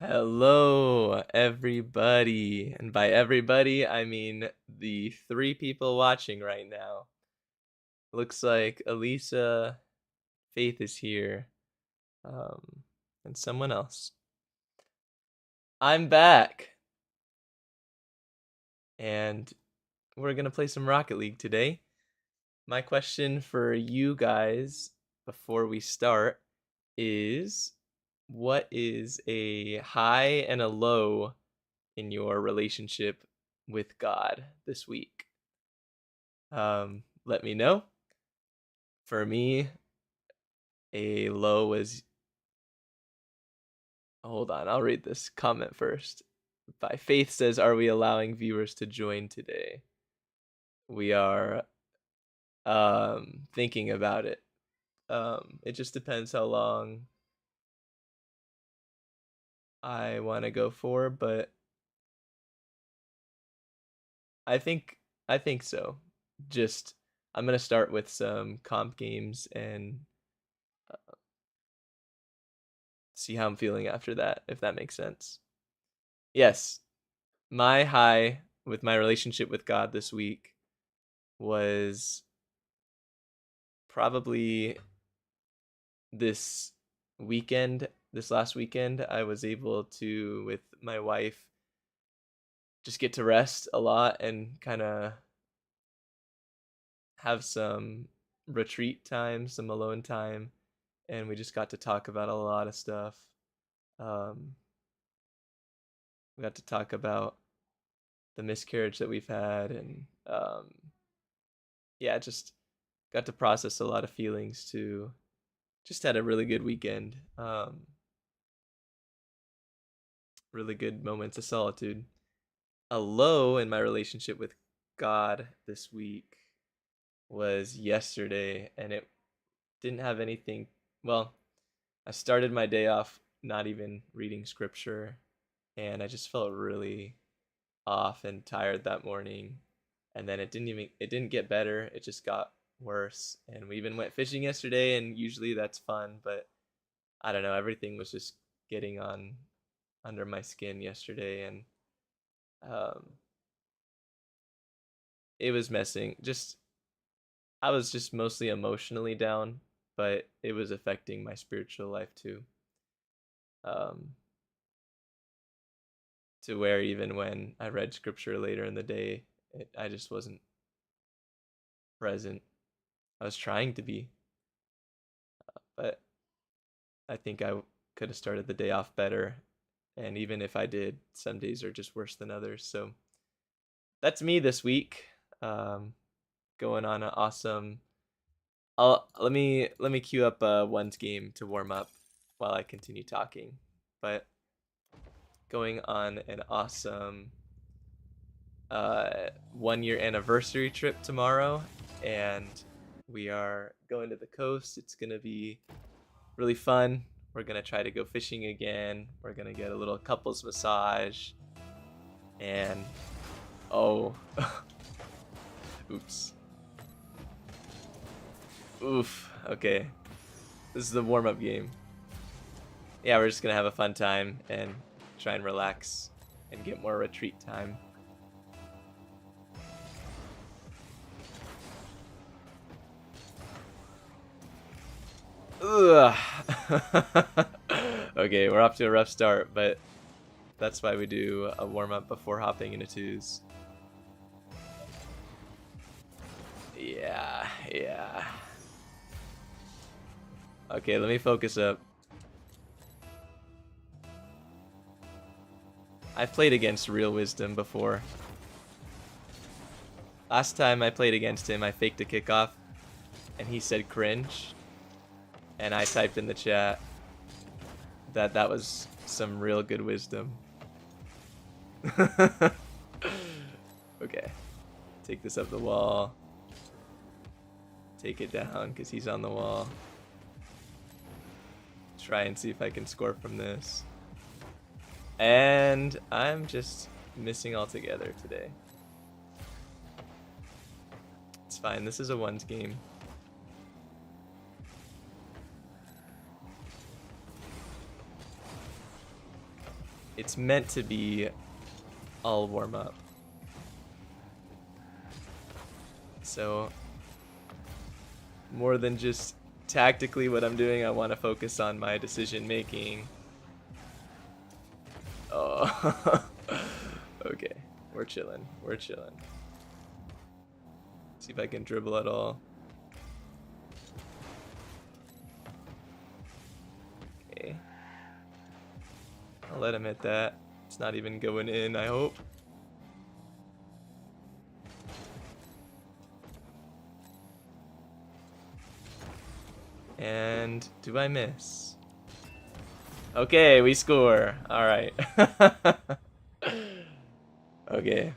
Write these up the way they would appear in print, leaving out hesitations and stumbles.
Hello, everybody. And by everybody, I mean the three people watching right now. Looks like Elisa, Faith is here, and someone else. I'm back, and we're gonna play some Rocket League today. My question for you guys before we start is, what is a high and a low in your relationship with God this week? Let me know. For me, a low was, hold on, I'll read this comment first. By Faith says, are we allowing viewers to join today? We are thinking about it. It just depends how long I want to go for, but I think so. Just I'm gonna start with some comp games and see how I'm feeling after that, if that makes sense. Yes, my high with my relationship with God this week was probably this this last weekend. I was able to, with my wife, just get to rest a lot and kind of have some retreat time, some alone time, and we just got to talk about a lot of stuff. Um, we got to talk about the miscarriage that we've had, and yeah, just got to process a lot of feelings too. Just had a really good weekend. Really good moments of solitude. A low in my relationship with God this week was yesterday, and it didn't have anything. Well, I started my day off not even reading scripture, and I just felt really off and tired that morning. And then it didn't get better. It just got worse. And we even went fishing yesterday, and usually that's fun, but I don't know, everything was just getting on under my skin yesterday, and um it was messing. Just I was just mostly emotionally down, but it was affecting my spiritual life too. Um to where even when I read scripture later in the day, I just wasn't present. I was trying to be, but I think I could have started the day off better. And even if I did, some days are just worse than others. So that's me this week. Um, Going on an awesome. Let me queue up one's game to warm up while I continue talking. But going on an awesome 1 year anniversary trip tomorrow, and we are going to the coast. It's gonna be really fun. We're gonna try to go fishing again. We're gonna get a little couples massage, and oh, oops, oof. Okay, this is the warm up game. Yeah, we're just gonna have a fun time and try and relax and get more retreat time. Ugh. Okay, we're off to a rough start, but that's why we do a warm up before hopping into twos. Yeah, yeah. Okay, let me focus up. I've played against Real Wisdom before. Last time I played against him, I faked a kickoff, and he said cringe. And I typed in the chat that that was some real good wisdom. Okay, take this up the wall. Take it down because he's on the wall. Try and see if I can score from this. And I'm just missing altogether today. It's fine. This is a ones game. it's meant to be all warm up. So more than just tactically what I'm doing, I want to focus on my decision making. Oh, okay. We're chilling. We're chilling. See if I can dribble at all. Okay. I'll let him hit that. It's not even going in, I hope. And do I miss? Okay, we score. All right. Okay.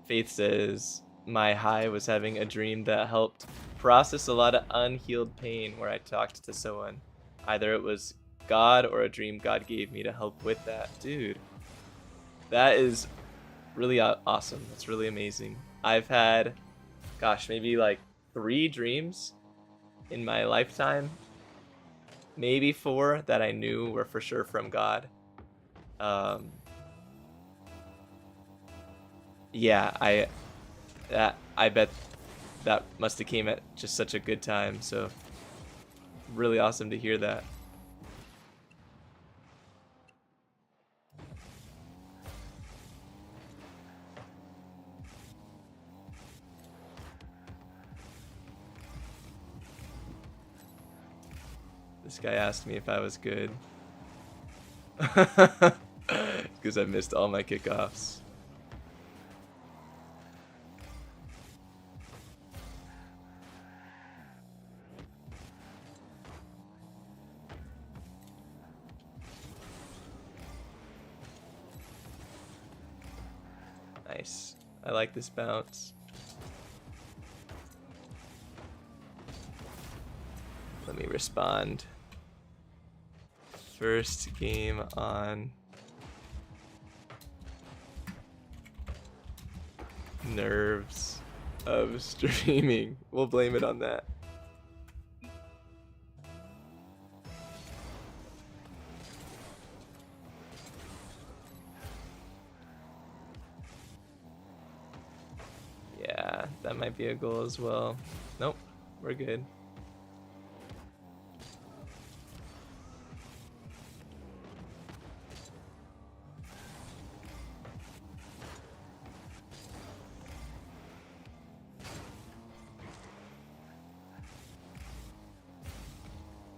Faith says, my high was having a dream that helped process a lot of unhealed pain where I talked to someone. Either it was God or a dream God gave me to help with that. Dude, that is really awesome. That's really amazing. I've had, gosh, maybe like 3 dreams in my lifetime. Maybe 4 that I knew were for sure from God. Yeah, I bet that must have came at just such a good time. So really awesome to hear that. This guy asked me if I was good. Because I missed all my kickoffs. Nice. I like this bounce. Let me respond. First game on nerves of streaming. We'll blame it on that. Yeah, that might be a goal as well. Nope, we're good.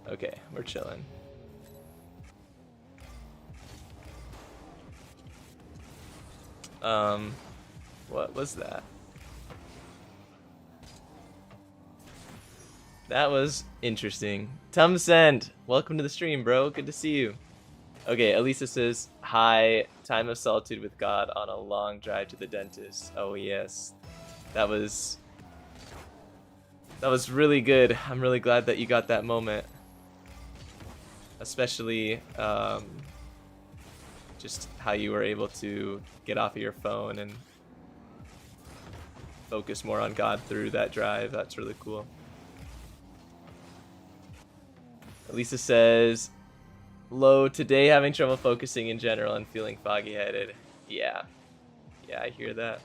Okay, we're chilling. What was that? That was interesting. Tumsend, welcome to the stream, bro. Good to see you. Okay, Elisa says, hi, time of solitude with God on a long drive to the dentist. Oh yes, that was really good. I'm really glad that you got that moment. Especially just how you were able to get off of your phone and focus more on God through that drive. That's really cool. Lisa says, low today, having trouble focusing in general and feeling foggy headed. Yeah, I hear that.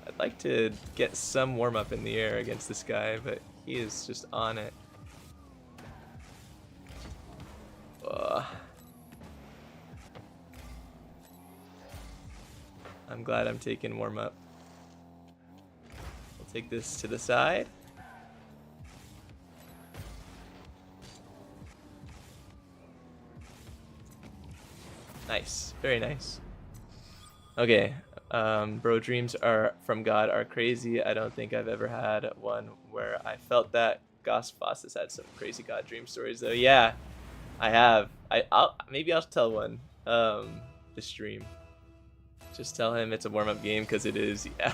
I'd like to get some warm-up in the air against this guy, but he is just on it. I'm glad I'm taking warm-up. We'll take this to the side. Nice, very nice. Okay, bro, dreams are from God are crazy. I don't think I've ever had one where I felt that. Goss Foss has had some crazy God dream stories though. Yeah, I have. Maybe I'll tell one this stream. Just tell him it's a warm-up game because it is. Yeah.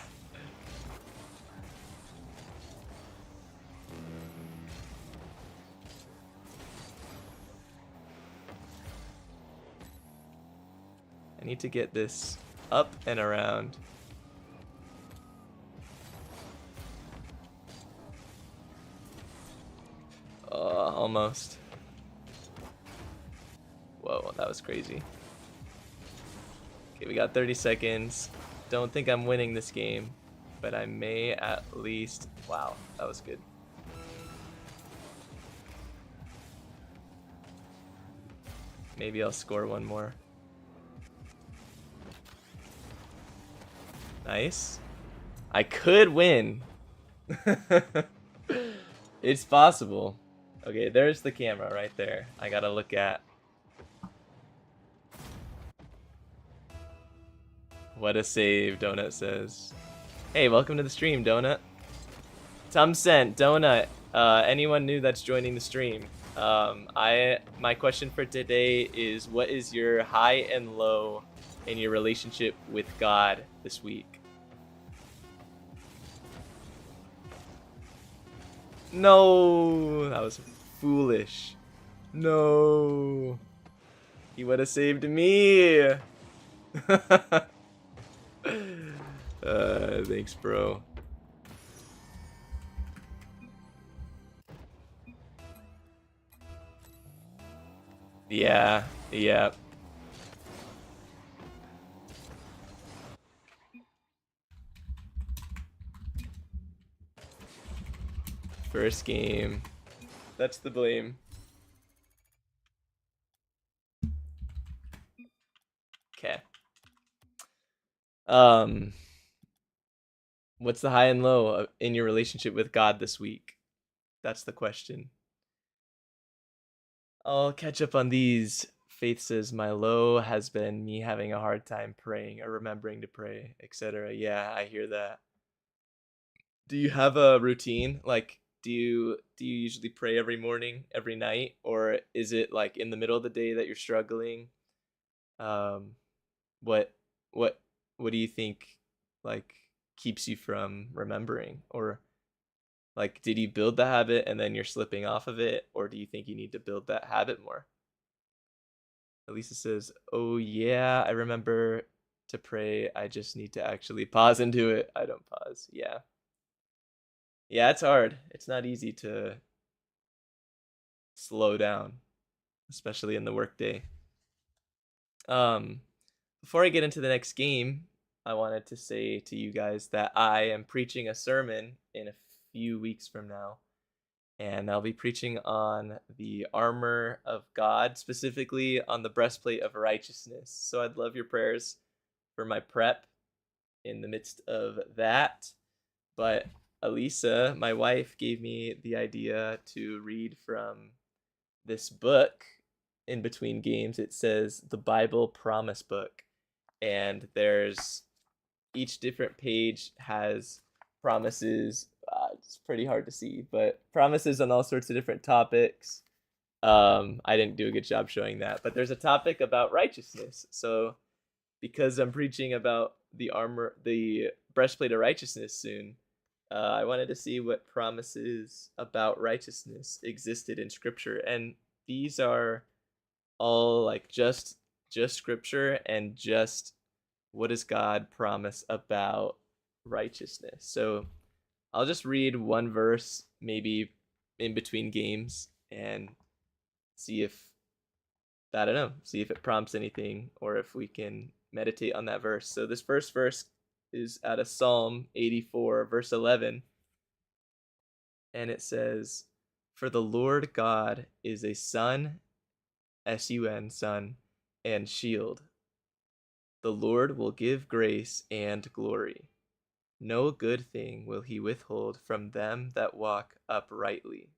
I need to get this up and around. Almost. Whoa, that was crazy. Okay, we got 30 seconds. Don't think I'm winning this game, but I may at least... Wow, that was good. Maybe I'll score one more. Nice. I could win. It's possible. Okay, there's the camera right there. I gotta look at. What a save, Donut says. Hey, welcome to the stream, Donut. Tumcent, Donut. Anyone new that's joining the stream? My question for today is, what is your high and low in your relationship with God this week? No, that was foolish. No, he would have saved me. Thanks, bro. Yeah. First game. That's the blame. Okay. What's the high and low in your relationship with God this week? That's the question. I'll catch up on these. Faith says my low has been me having a hard time praying or remembering to pray, etc. Yeah, I hear that. Do you have a routine? Like, do you usually pray every morning, every night, or is it like in the middle of the day that you're struggling? Um, what what what do you think like keeps you from remembering, or like did you build the habit and then you're slipping off of it, or do you think you need to build that habit more? Elisa says, "Oh yeah, I remember to pray. I just need to actually pause and do it. I don't pause." Yeah. Yeah, it's hard. It's not easy to slow down, especially in the workday. Before I get into the next game, I wanted to say to you guys that I am preaching a sermon in a few weeks from now, and I'll be preaching on the armor of God, specifically on the breastplate of righteousness. So I'd love your prayers for my prep in the midst of that. But Elisa, my wife, gave me the idea to read from this book in between games. It says the Bible Promise Book, and there's each different page has promises. It's pretty hard to see, but promises on all sorts of different topics. I didn't do a good job showing that, but there's a topic about righteousness. So because I'm preaching about the breastplate of righteousness soon, I wanted to see what promises about righteousness existed in Scripture, and these are all like just Scripture and just what does God promise about righteousness. So I'll just read one verse, maybe in between games, and see if I don't know, see if it prompts anything or if we can meditate on that verse. So this first verse is out of Psalm 84, verse 11, and it says, "For the Lord God is a sun, S-U-N, sun, and shield. The Lord will give grace and glory. No good thing will he withhold from them that walk uprightly."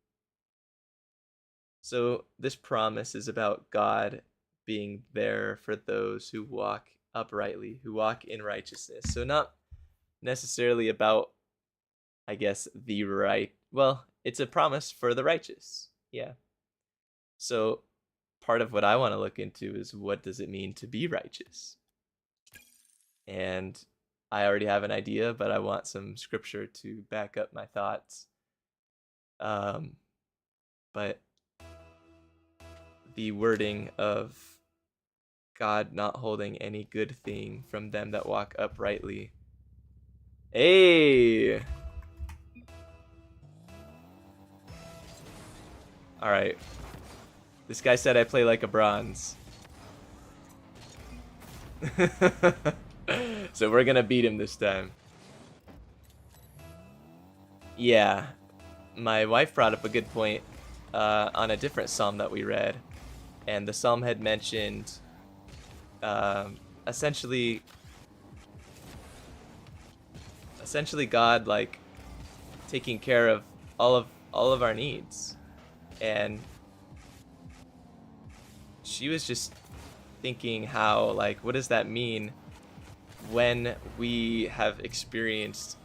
So this promise is about God being there for those who walk uprightly, who walk in righteousness. So not necessarily about, I guess, the right. Well, it's a promise for the righteous. Yeah. So part of what I want to look into is, what does it mean to be righteous? And I already have an idea, but I want some scripture to back up my thoughts. But the wording of God not holding any good thing from them that walk uprightly. Hey! Alright. This guy said I play like a bronze. So we're gonna beat him this time. Yeah. My wife brought up a good point on a different psalm that we read. And the psalm had mentioned essentially God like taking care of all of our needs. And she was just thinking how, like, what does that mean when we have experienced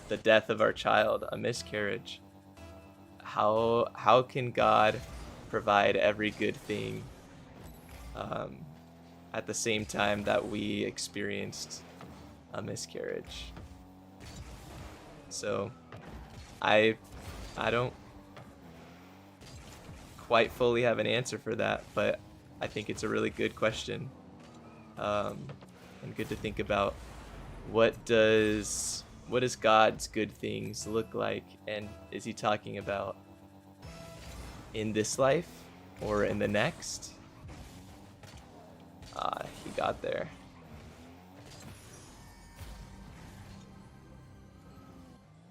the death of our child, a miscarriage? How can God provide every good thing at the same time that we experienced a miscarriage? So I don't quite fully have an answer for that, but I think it's a really good question, and good to think about. What does God's good things look like, and is he talking about in this life or in the next? He got there.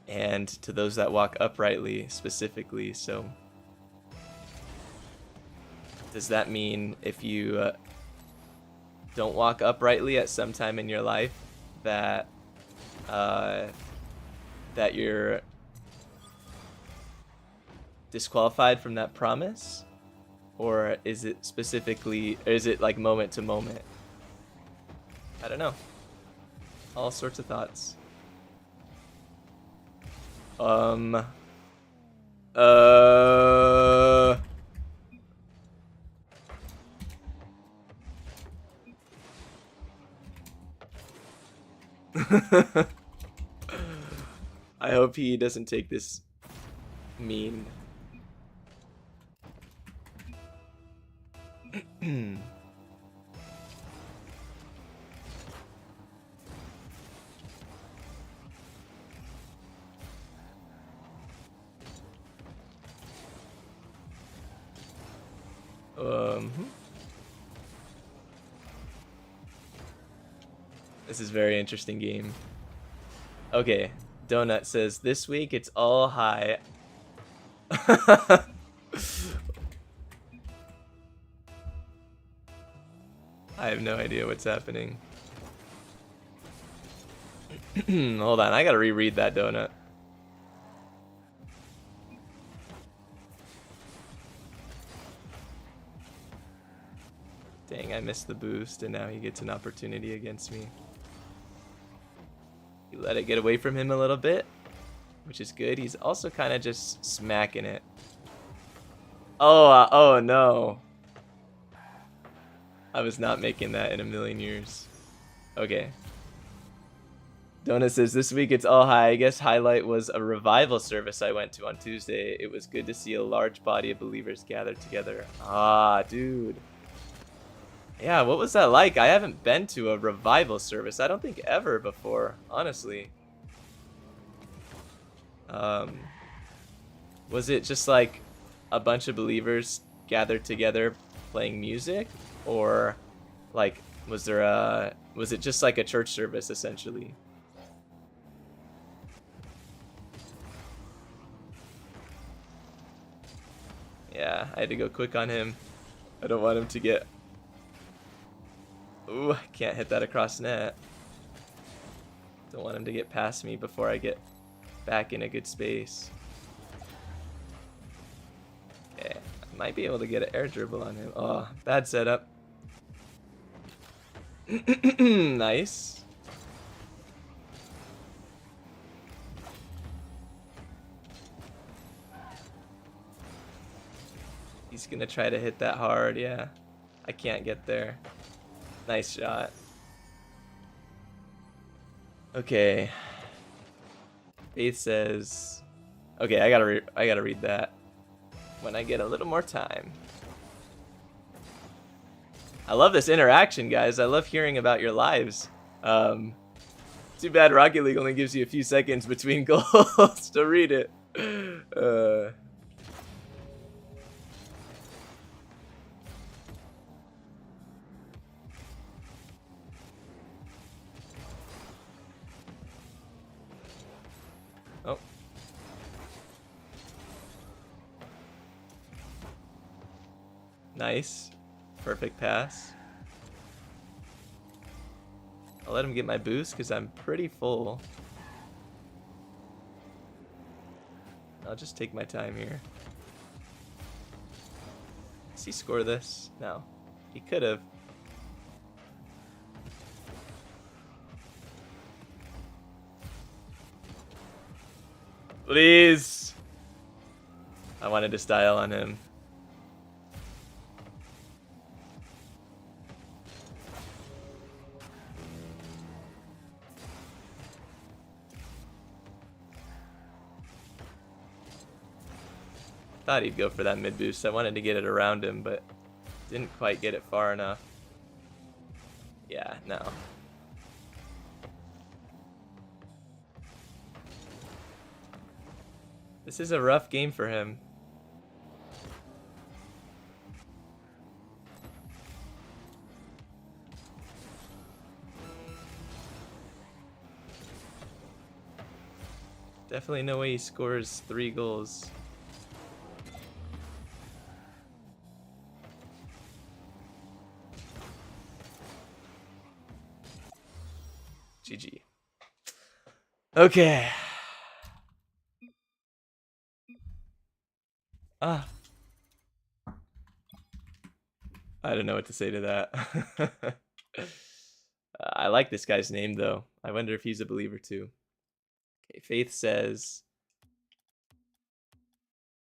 And to those that walk uprightly specifically. So does that mean if you don't walk uprightly at some time in your life that that you're disqualified from that promise? Or is it specifically, or is it like moment to moment? I don't know. All sorts of thoughts. I hope he doesn't take this mean. This is a very interesting game. Okay, Donut says, this week it's all high. I have no idea what's happening. Hold on, I gotta reread that, Donut. Dang, I missed the boost, and now he gets an opportunity against me. He let it get away from him a little bit, which is good. He's also kind of just smacking it. Oh no. I was not making that in a million years. Okay. Donut says, this week it's all high. I guess highlight was a revival service I went to on Tuesday. It was good to see a large body of believers gathered together. Ah, dude. Yeah, what was that like? I haven't been to a revival service. I don't think ever before, honestly. Was it just like a bunch of believers gathered together playing music? Or like, was it just like a church service essentially? Yeah, I had to go quick on him. I don't want him to get... Ooh, I can't hit that across net. Don't want him to get past me before I get back in a good space. Okay, I might be able to get an air dribble on him. Oh, bad setup. Nice. He's gonna try to hit that hard, yeah. I can't get there. Nice shot. Okay. Faith says... Okay, I gotta read that when I get a little more time. I love this interaction, guys. I love hearing about your lives. Too bad Rocket League only gives you a few seconds between goals to read it. Oh. Nice. Perfect pass. I'll let him get my boost because I'm pretty full. I'll just take my time here. Does he score this? No. He could have. Please. I wanted to style on him. Thought he'd go for that mid boost. I wanted to get it around him, but didn't quite get it far enough. Yeah, no. This is a rough game for him. Definitely no way he scores 3 goals. GG. Okay. Ah. I don't know what to say to that. I like this guy's name, though. I wonder if he's a believer, too. Okay, Faith says,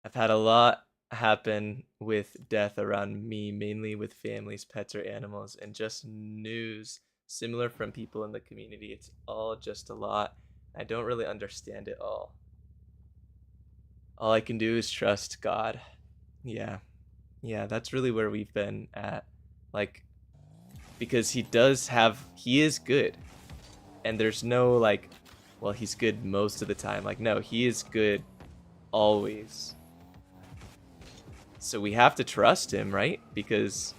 I've had a lot happen with death around me, mainly with families, pets, or animals, and just news similar from people in the community. It's all just a lot. I don't really understand it all. All I can do is trust God. Yeah. Yeah, that's really where we've been at. Like, because he is good. And there's no, like, well, he's good most of the time. Like, no, he is good always. So we have to trust him, right? Because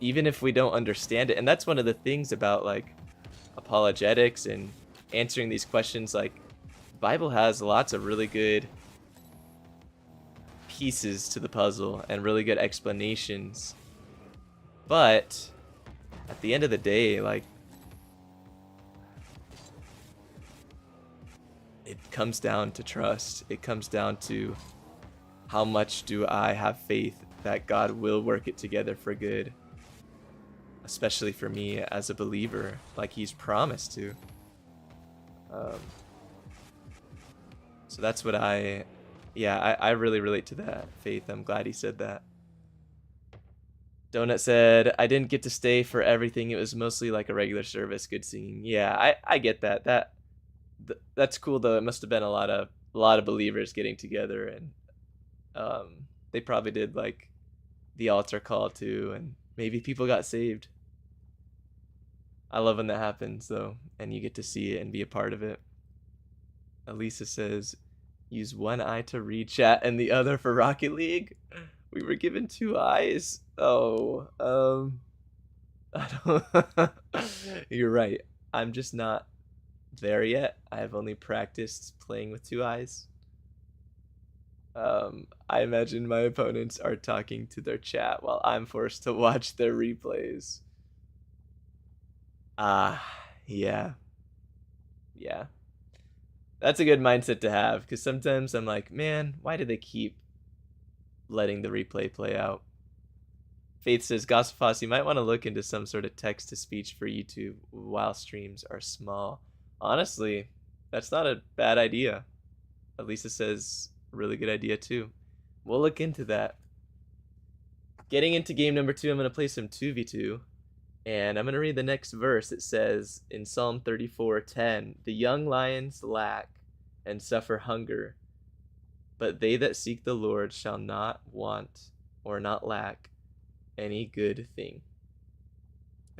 even if we don't understand it, and that's one of the things about, like, apologetics and answering these questions, like, the Bible has lots of really good pieces to the puzzle and really good explanations. But at the end of the day, like, it comes down to trust. It comes down to how much do I have faith that God will work it together for good, especially for me as a believer, like he's promised to. So that's what I really relate to that, Faith. I'm glad he said that. Donut said, I didn't get to stay for everything. It was mostly like a regular service, good singing. Yeah, I get that. That's cool though. It must have been a lot of believers getting together, and they probably did like the altar call too, and maybe people got saved. I love when that happens though, and you get to see it and be a part of it. Elisa says, use one eye to read chat and the other for Rocket League. We were given 2 eyes. Oh, I don't. You're right. I'm just not there yet. I have only practiced playing with 2 eyes. I imagine my opponents are talking to their chat while I'm forced to watch their replays. Yeah. Yeah. That's a good mindset to have, because sometimes I'm like, man, why do they keep letting the replay play out? Faith says, Gossifos, you might want to look into some sort of text-to-speech for YouTube while streams are small. Honestly, that's not a bad idea. Elisa says, really good idea too. We'll look into that. Getting into game number 2, I'm going to play some 2v2. And I'm going to read the next verse. It says in Psalm 34:10, the young lions lack and suffer hunger, but they that seek the Lord shall not want or not lack any good thing.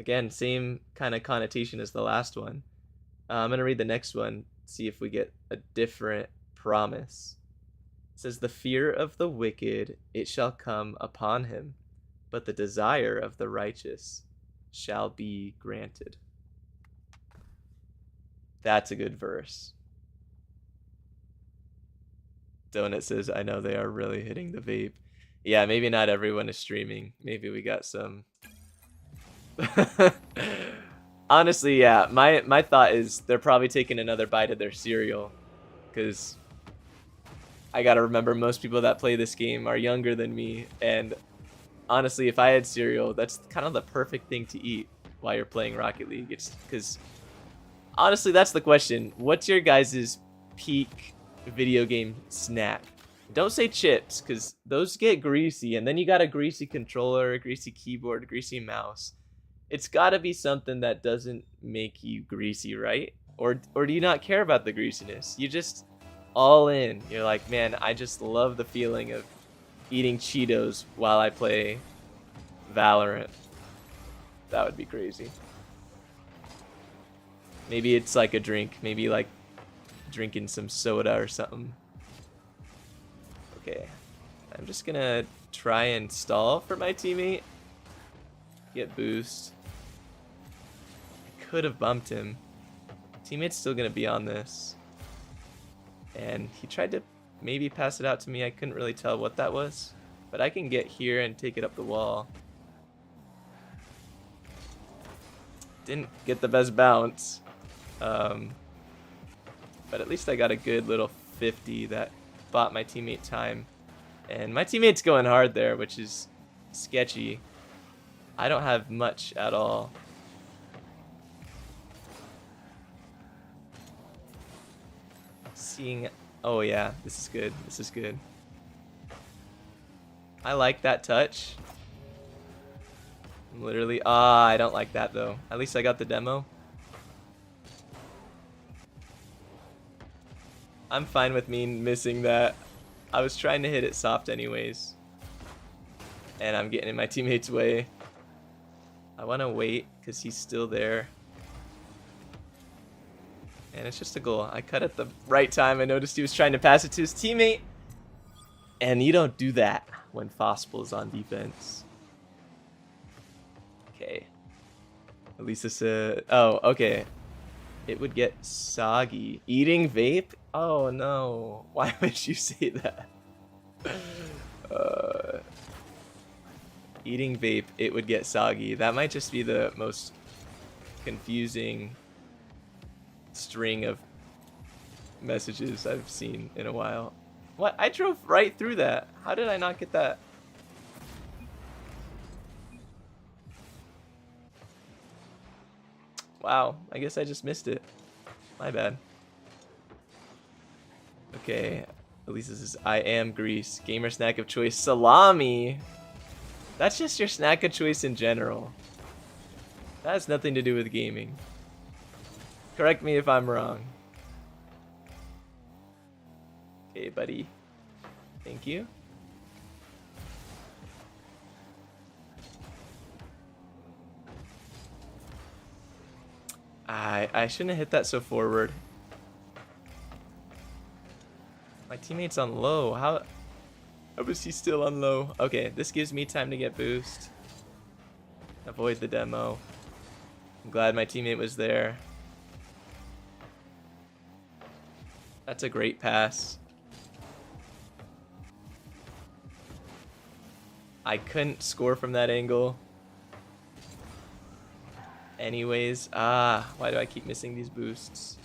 Again, same kind of connotation as the last one. I'm going to read the next one, see if we get a different promise. It says, the fear of the wicked, it shall come upon him, but the desire of the righteous shall be granted. That's a good verse. Donut says, I know they are really hitting the vape. Yeah, maybe not everyone is streaming. Maybe we got some. Honestly, yeah, my thought is they're probably taking another bite of their cereal, because I gotta remember most people that play this game are younger than me, and honestly, if I had cereal, that's kind of the perfect thing to eat while you're playing Rocket League. It's because honestly, that's the question. What's your guys' peak video game snack? Don't say chips, because those get greasy, and then you got a greasy controller, a greasy keyboard, a greasy mouse. It's got to be something that doesn't make you greasy, right? Or do you not care about the greasiness? You just all in. You're like, man, I just love the feeling of eating Cheetos while I play Valorant. That would be crazy. Maybe it's like a drink. Maybe like drinking some soda or something. Okay. I'm just gonna try and stall for my teammate. Get boost. I could have bumped him. Teammate's still gonna be on this. And he tried to maybe pass it out to me. I couldn't really tell what that was. But I can get here and take it up the wall. Didn't get the best bounce. But at least I got a good little 50 that bought my teammate time. And my teammate's going hard there, which is sketchy. I don't have much at all. Seeing... Oh yeah, this is good. This is good. I like that touch. Literally... I don't like that though. At least I got the demo. I'm fine with me missing that. I was trying to hit it soft anyways. And I'm getting in my teammate's way. I want to wait because he's still there. And it's just a goal. I cut at the right time. I noticed he was trying to pass it to his teammate. And you don't do that when Fospel is on defense. Okay. At least this oh, okay. It would get soggy. Eating vape? Oh no. Why would you say that? Eating vape, it would get soggy. That might just be the most confusing string of messages I've seen in a while. What? I drove right through that. How did I not get that? Wow, I guess I just missed it. My bad. Okay, at least this is I am Greece. Gamer snack of choice, salami. That's just your snack of choice in general. That has nothing to do with gaming. Correct me if I'm wrong. Okay, buddy. Thank you. I shouldn't have hit that so forward. My teammate's on low. How was he still on low? Okay, this gives me time to get boost. Avoid the demo. I'm glad my teammate was there. That's a great pass. I couldn't score from that angle. Anyways, why do I keep missing these boosts?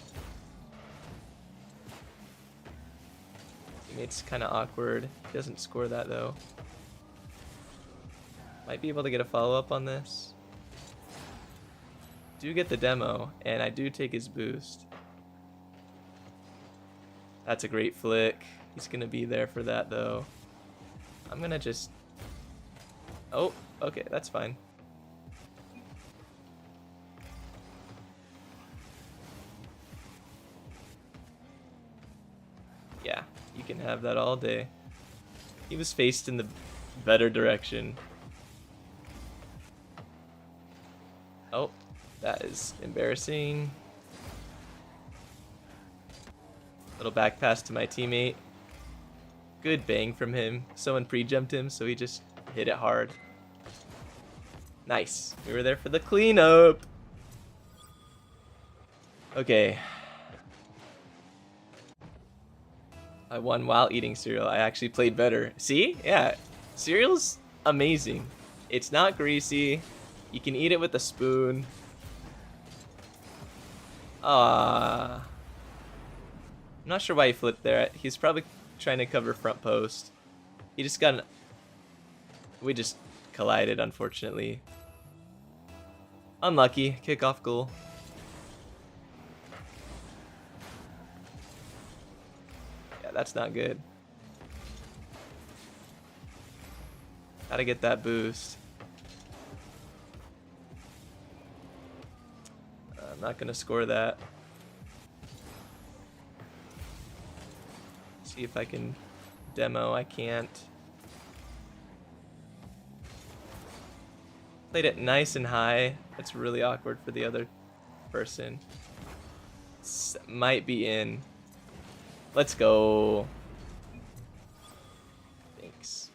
Teammate's kind of awkward. He doesn't score that though. Might be able to get a follow-up on this. Do get the demo, and I do take his boost. That's a great flick. He's gonna be there for that though. I'm gonna just... Oh, okay, that's fine. Yeah, you can have that all day. He was faced in the better direction. Oh, that is embarrassing. Little back pass to my teammate. Good bang from him. Someone pre-jumped him, so he just hit it hard. Nice. We were there for the cleanup. Okay. I won while eating cereal. I actually played better. See? Yeah. Cereal's amazing. It's not greasy. You can eat it with a spoon. I'm not sure why he flipped there. He's probably trying to cover front post. He just got an... We just collided, unfortunately. Unlucky. Kickoff goal. Yeah, that's not good. Gotta get that boost. I'm not gonna score that. See if I can demo. I can't. Played it nice and high. That's really awkward for the other person. Might be in. Let's go. Thanks.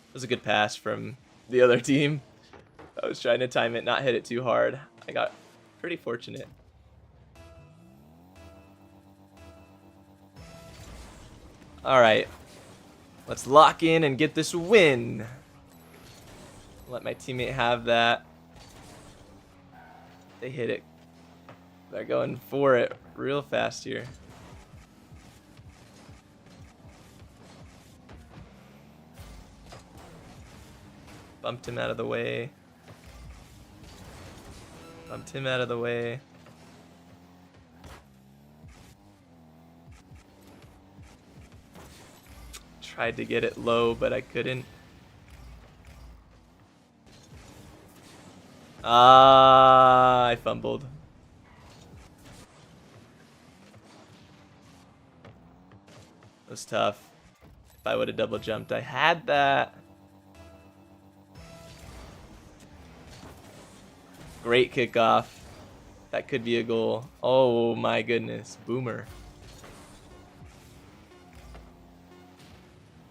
It was a good pass from the other team. I was trying to time it, not hit it too hard. I got pretty fortunate. All right. Let's lock in and get this win. Let my teammate have that. They hit it. They're going for it real fast here. Bumped him out of the way. Bumped him out of the way. Tried to get it low, but I couldn't. I fumbled. It was tough. If I would have double jumped, I had that. Great kickoff. That could be a goal. Oh my goodness. Boomer.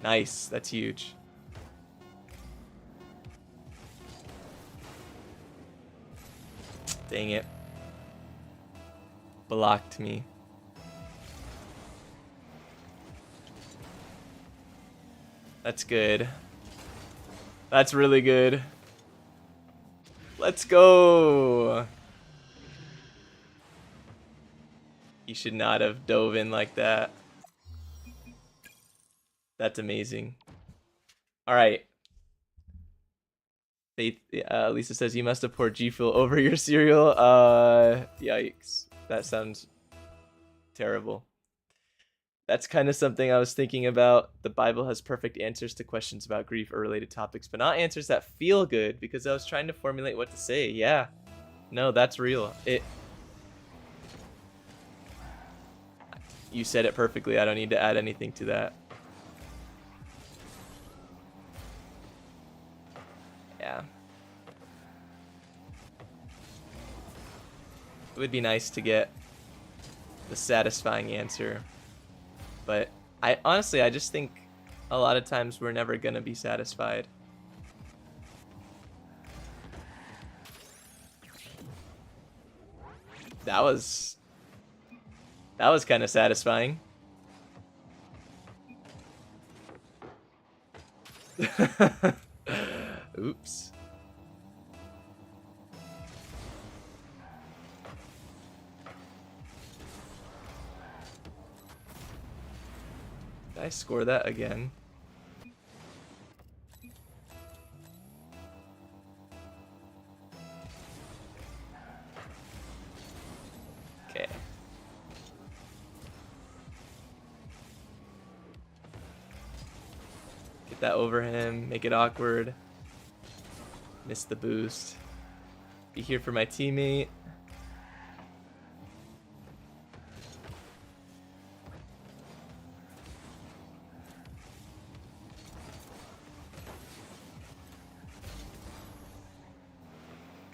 Nice. That's huge. Dang it. Blocked me. That's good. That's really good. Let's go. He should not have dove in like that. That's amazing. All right. Faith, Lisa says you must have poured G Fuel over your cereal. Yikes. That sounds terrible. That's kind of something I was thinking about. The Bible has perfect answers to questions about grief or related topics, but not answers that feel good, because I was trying to formulate what to say. Yeah. No, that's real. You said it perfectly. I don't need to add anything to that. Yeah. It would be nice to get the satisfying answer, but I just think a lot of times we're never gonna be satisfied. That was kind of satisfying. Oops. Did I score that again? Okay. Get that over him, make it awkward. Miss the boost. Be here for my teammate.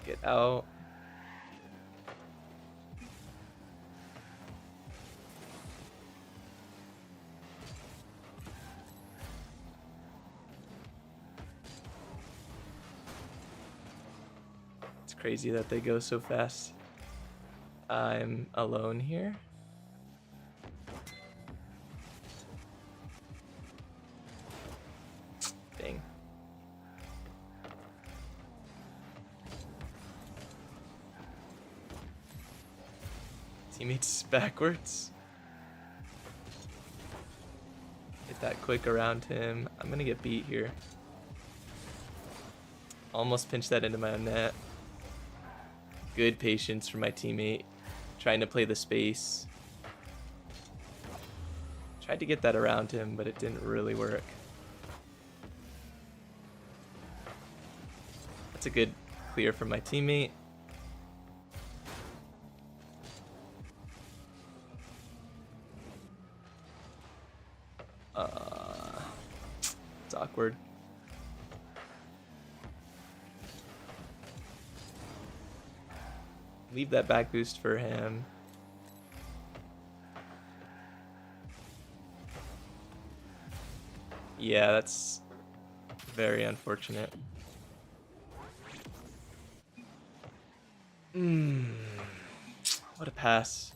Get out. crazy that they go so fast. I'm alone here. Dang. Teammates backwards. Get that quick around him. I'm gonna get beat here. Almost pinched that into my own net. Good patience from my teammate. Trying to play the space. Tried to get that around him, but it didn't really work. That's a good clear from my teammate. It's awkward. Leave that back boost for him. Yeah, that's very unfortunate. What a pass.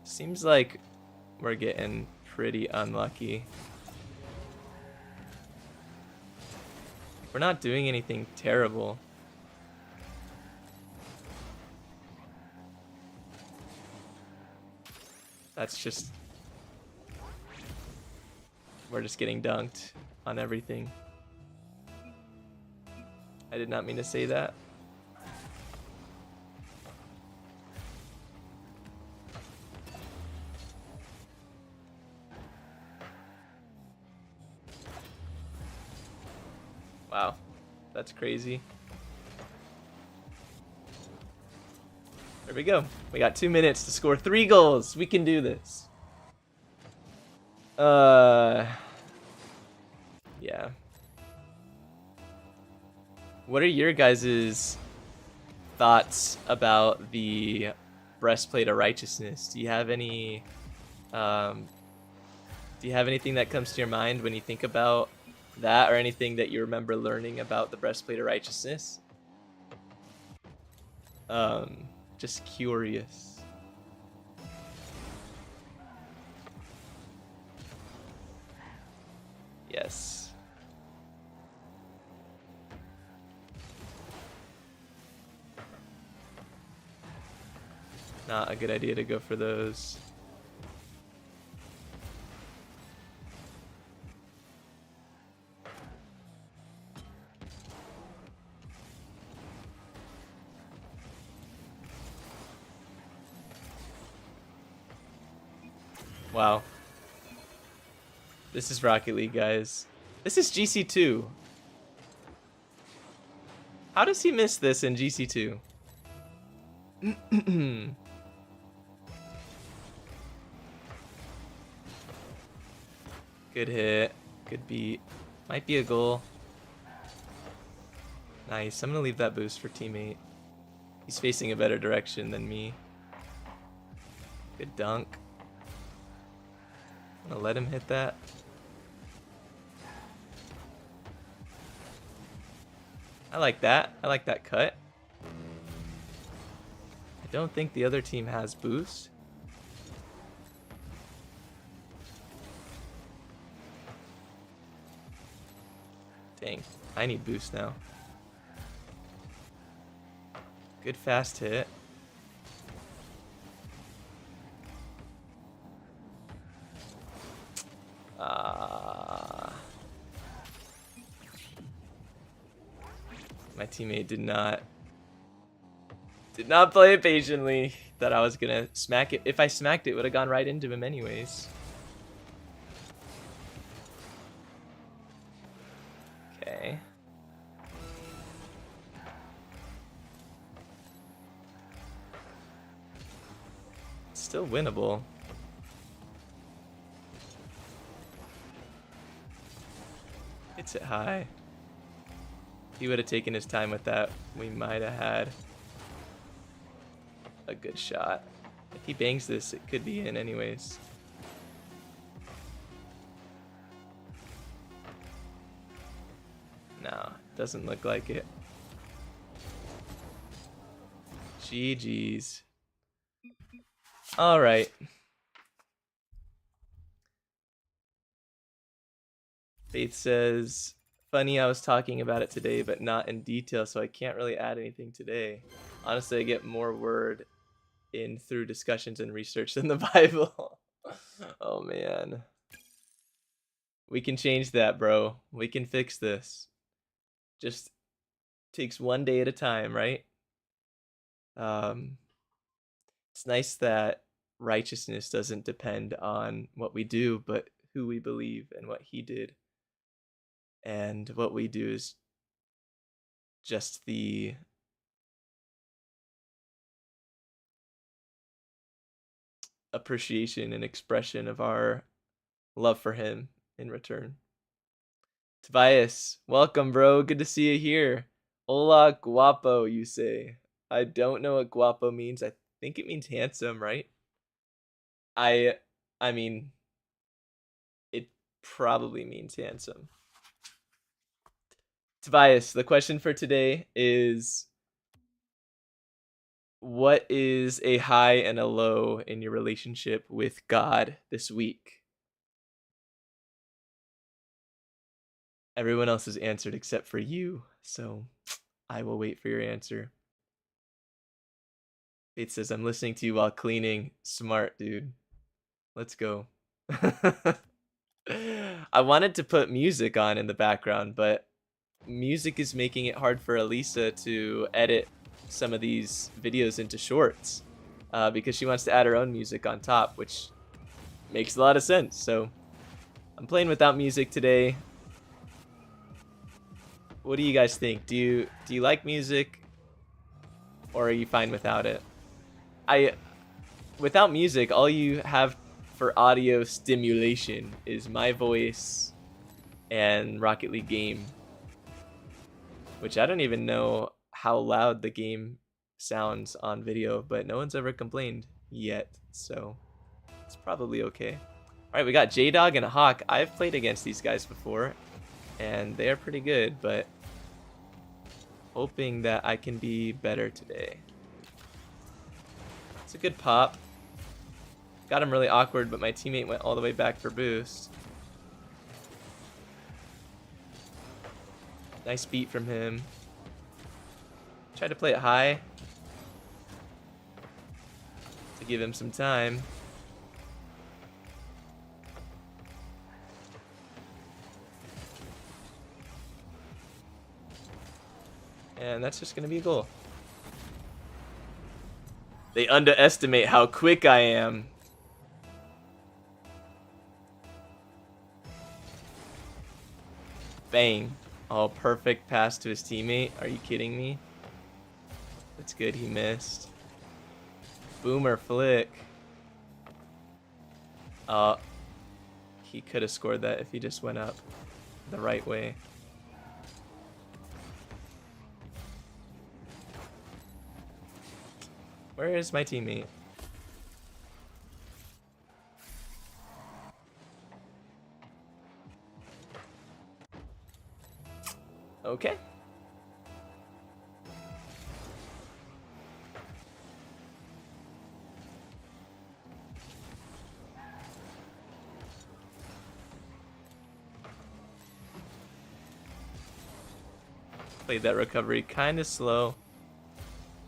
Seems like we're getting pretty unlucky. We're not doing anything terrible. That's just... we're just getting dunked on everything. I did not mean to say that. Wow, that's crazy. There we go. We got 2 minutes to score 3 goals. We can do this. Yeah. What are your guys' thoughts about the breastplate of righteousness? Do you have any anything that comes to your mind when you think about that, or anything that you remember learning about the breastplate of righteousness? Just curious. Yes. Not a good idea to go for those. Wow. This is Rocket League, guys. This is GC2. How does he miss this in GC2? Good hit. Good beat. Might be a goal. Nice. I'm going to leave that boost for teammate. He's facing a better direction than me. Good dunk. I'm going to let him hit that. I like that. I like that cut. I don't think the other team has boost. Dang, I need boost now. Good fast hit. My teammate did not play it patiently. Thought I was gonna smack it. If I smacked it, would have gone right into him anyways. Okay. Still winnable. Hits it high. If he would have taken his time with that, we might have had a good shot. If he bangs this, it could be in anyways. Doesn't look like it. GG's. All right. Faith says, funny, I was talking about it today, but not in detail, so I can't really add anything today. Honestly, I get more word in through discussions and research than the Bible. Oh, man. We can change that, bro. We can fix this. Just takes one day at a time, right? It's nice that righteousness doesn't depend on what we do, but who we believe and what he did. And what we do is just the appreciation and expression of our love for him in return. Tobias, welcome, bro. Good to see you here. Hola, guapo, you say. I don't know what guapo means. I think it means handsome, right? I mean, it probably means handsome. Tobias, the question for today is, what is a high and a low in your relationship with God this week? Everyone else has answered except for you, so I will wait for your answer. Faith says, I'm listening to you while cleaning. Smart, dude. Let's go. I wanted to put music on in the background, but music is making it hard for Elisa to edit some of these videos into shorts because she wants to add her own music on top, which makes a lot of sense. So I'm playing without music today. What do you guys think? Do you like music, or are you fine without it? Without music, all you have for audio stimulation is my voice and Rocket League game, which I don't even know how loud the game sounds on video, but no one's ever complained yet, so it's probably okay. All right, we got J-Dog and Hawk. I've played against these guys before, and they are pretty good, but hoping that I can be better today. It's a good pop. Got him really awkward, but my teammate went all the way back for boost. Nice beat from him. Tried to play it high to give him some time. And that's just going to be a goal. They underestimate how quick I am. Bang. Oh, perfect pass to his teammate. Are you kidding me? That's good, he missed. Boomer flick. He could have scored that if he just went up the right way. Where is my teammate? Okay. Played that recovery kind of slow.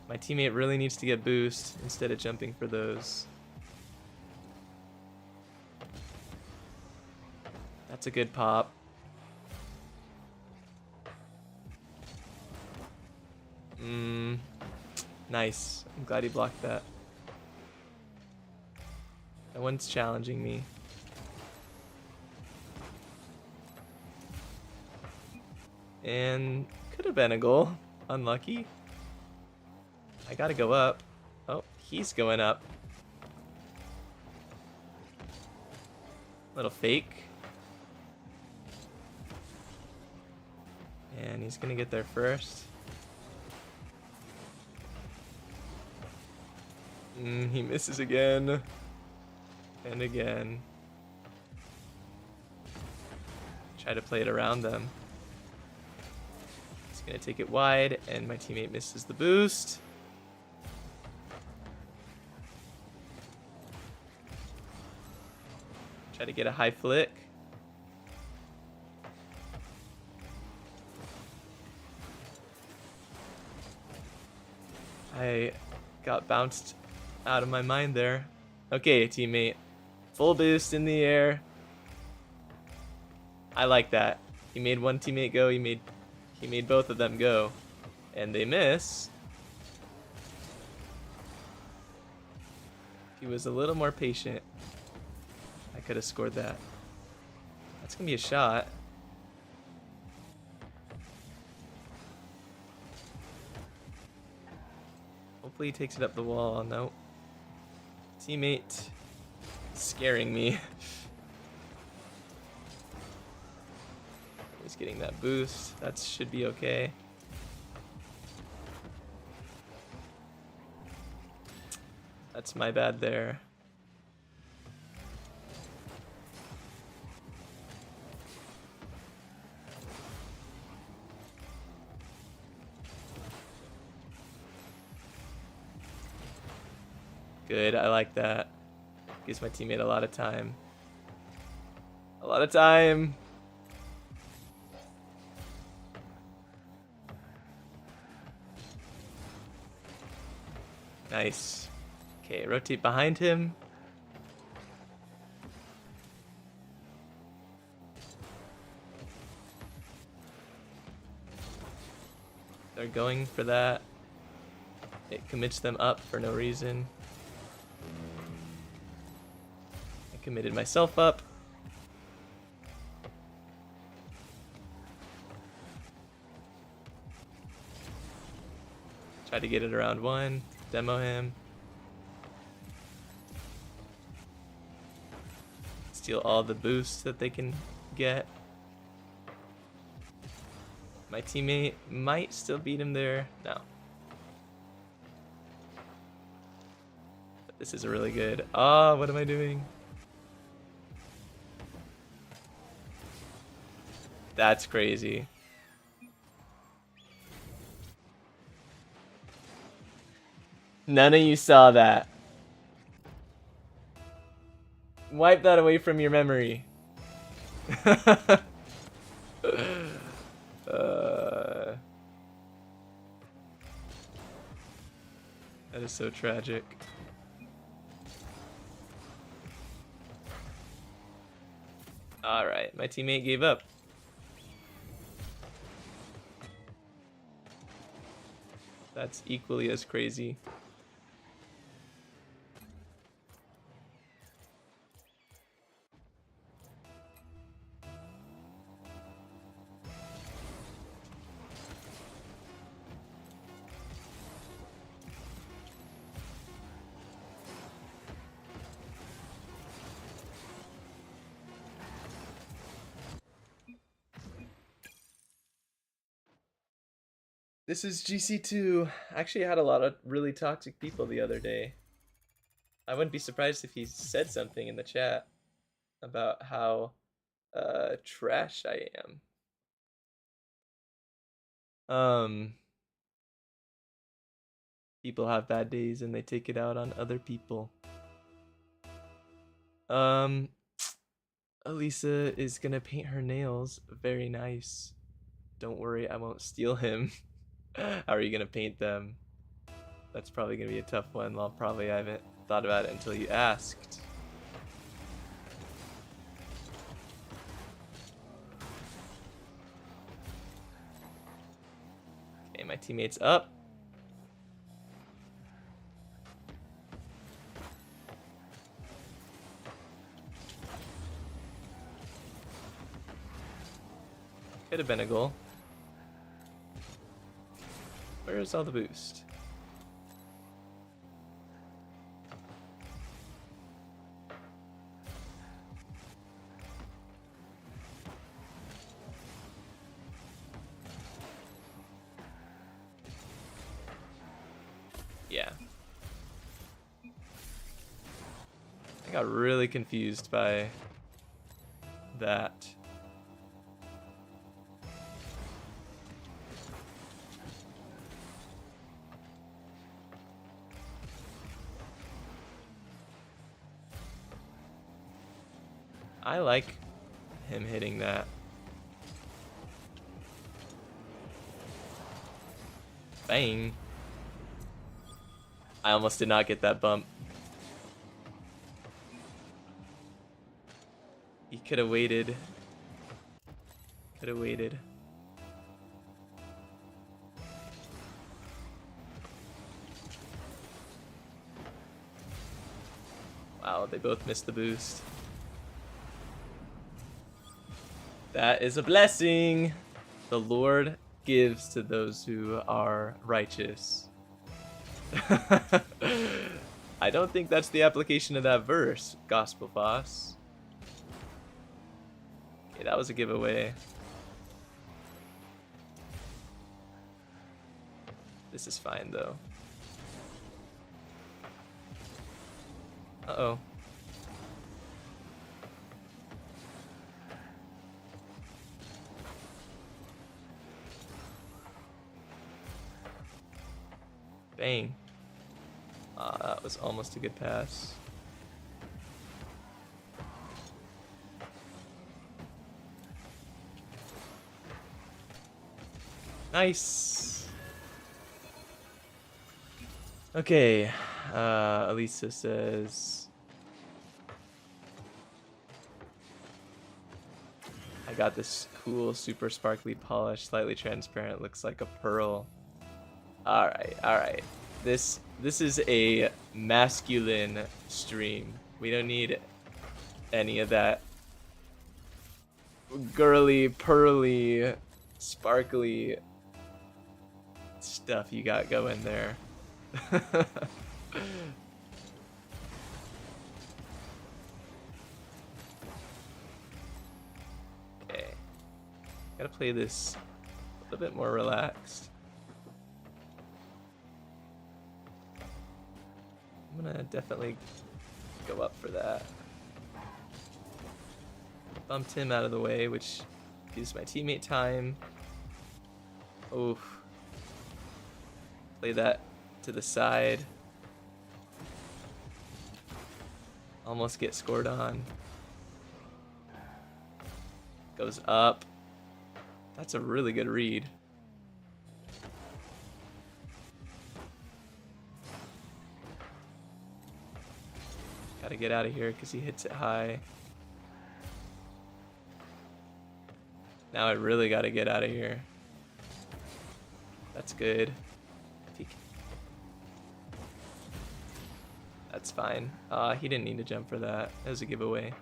My teammate really needs to get boost instead of jumping for those. That's a good pop. Nice. I'm glad he blocked that. That one's challenging me. And could have been a goal. Unlucky. I gotta go up. Oh, he's going up. Little fake. And he's gonna get there first. He misses again. And again. Try to play it around them. He's gonna take it wide, and my teammate misses the boost. Try to get a high flick. I got bounced out of my mind there. Okay, teammate. Full boost in the air. I like that. He made one teammate go, he made both of them go. And they miss. If he was a little more patient, I could have scored that. That's gonna be a shot. Hopefully he takes it up the wall. No. Teammate scaring me. He's getting that boost. That should be okay. That's my bad there. Good, I like that. Gives my teammate a lot of time. A lot of time. Nice. Okay, rotate behind him. They're going for that. It commits them up for no reason. I committed myself up. Try to get it around one. Demo him. Steal all the boosts that they can get. My teammate might still beat him there. No. But this is really good. Ah, what am I doing? That's crazy. None of you saw that. Wipe that away from your memory. That is so tragic. Alright, my teammate gave up. That's equally as crazy. This is GC2. Actually, I had a lot of really toxic people the other day. I wouldn't be surprised if he said something in the chat about how trash I am. People have bad days and they take it out on other people. Elisa is gonna paint her nails. Very nice. Don't worry, I won't steal him. How are you gonna paint them? That's probably gonna be a tough one. Well, probably I haven't thought about it until you asked. Okay, my teammate's up. Could have been a goal. Where's all the boost? Yeah. I got really confused by that. I like him hitting that. Bang. I almost did not get that bump. He could have waited. Could have waited. Wow, they both missed the boost. That is a blessing. The Lord gives to those who are righteous. I don't think that's the application of that verse, Gospel Boss. Okay, that was a giveaway. This is fine, though. Uh-oh. Bang. That was almost a good pass. Nice. Okay. Elisa says, I got this cool, super sparkly polish, slightly transparent, looks like a pearl. Alright, alright. This is a masculine stream. We don't need any of that girly, pearly, sparkly stuff you got going there. Okay. Gotta play this a little bit more relaxed. I'm gonna definitely go up for that. Bumped him out of the way, which gives my teammate time. Oof. Play that to the side. Almost get scored on. Goes up. That's a really good read. Gotta get out of here because he hits it high. Now I really gotta get out of here. That's good. That's fine. He didn't need to jump for that. That was a giveaway.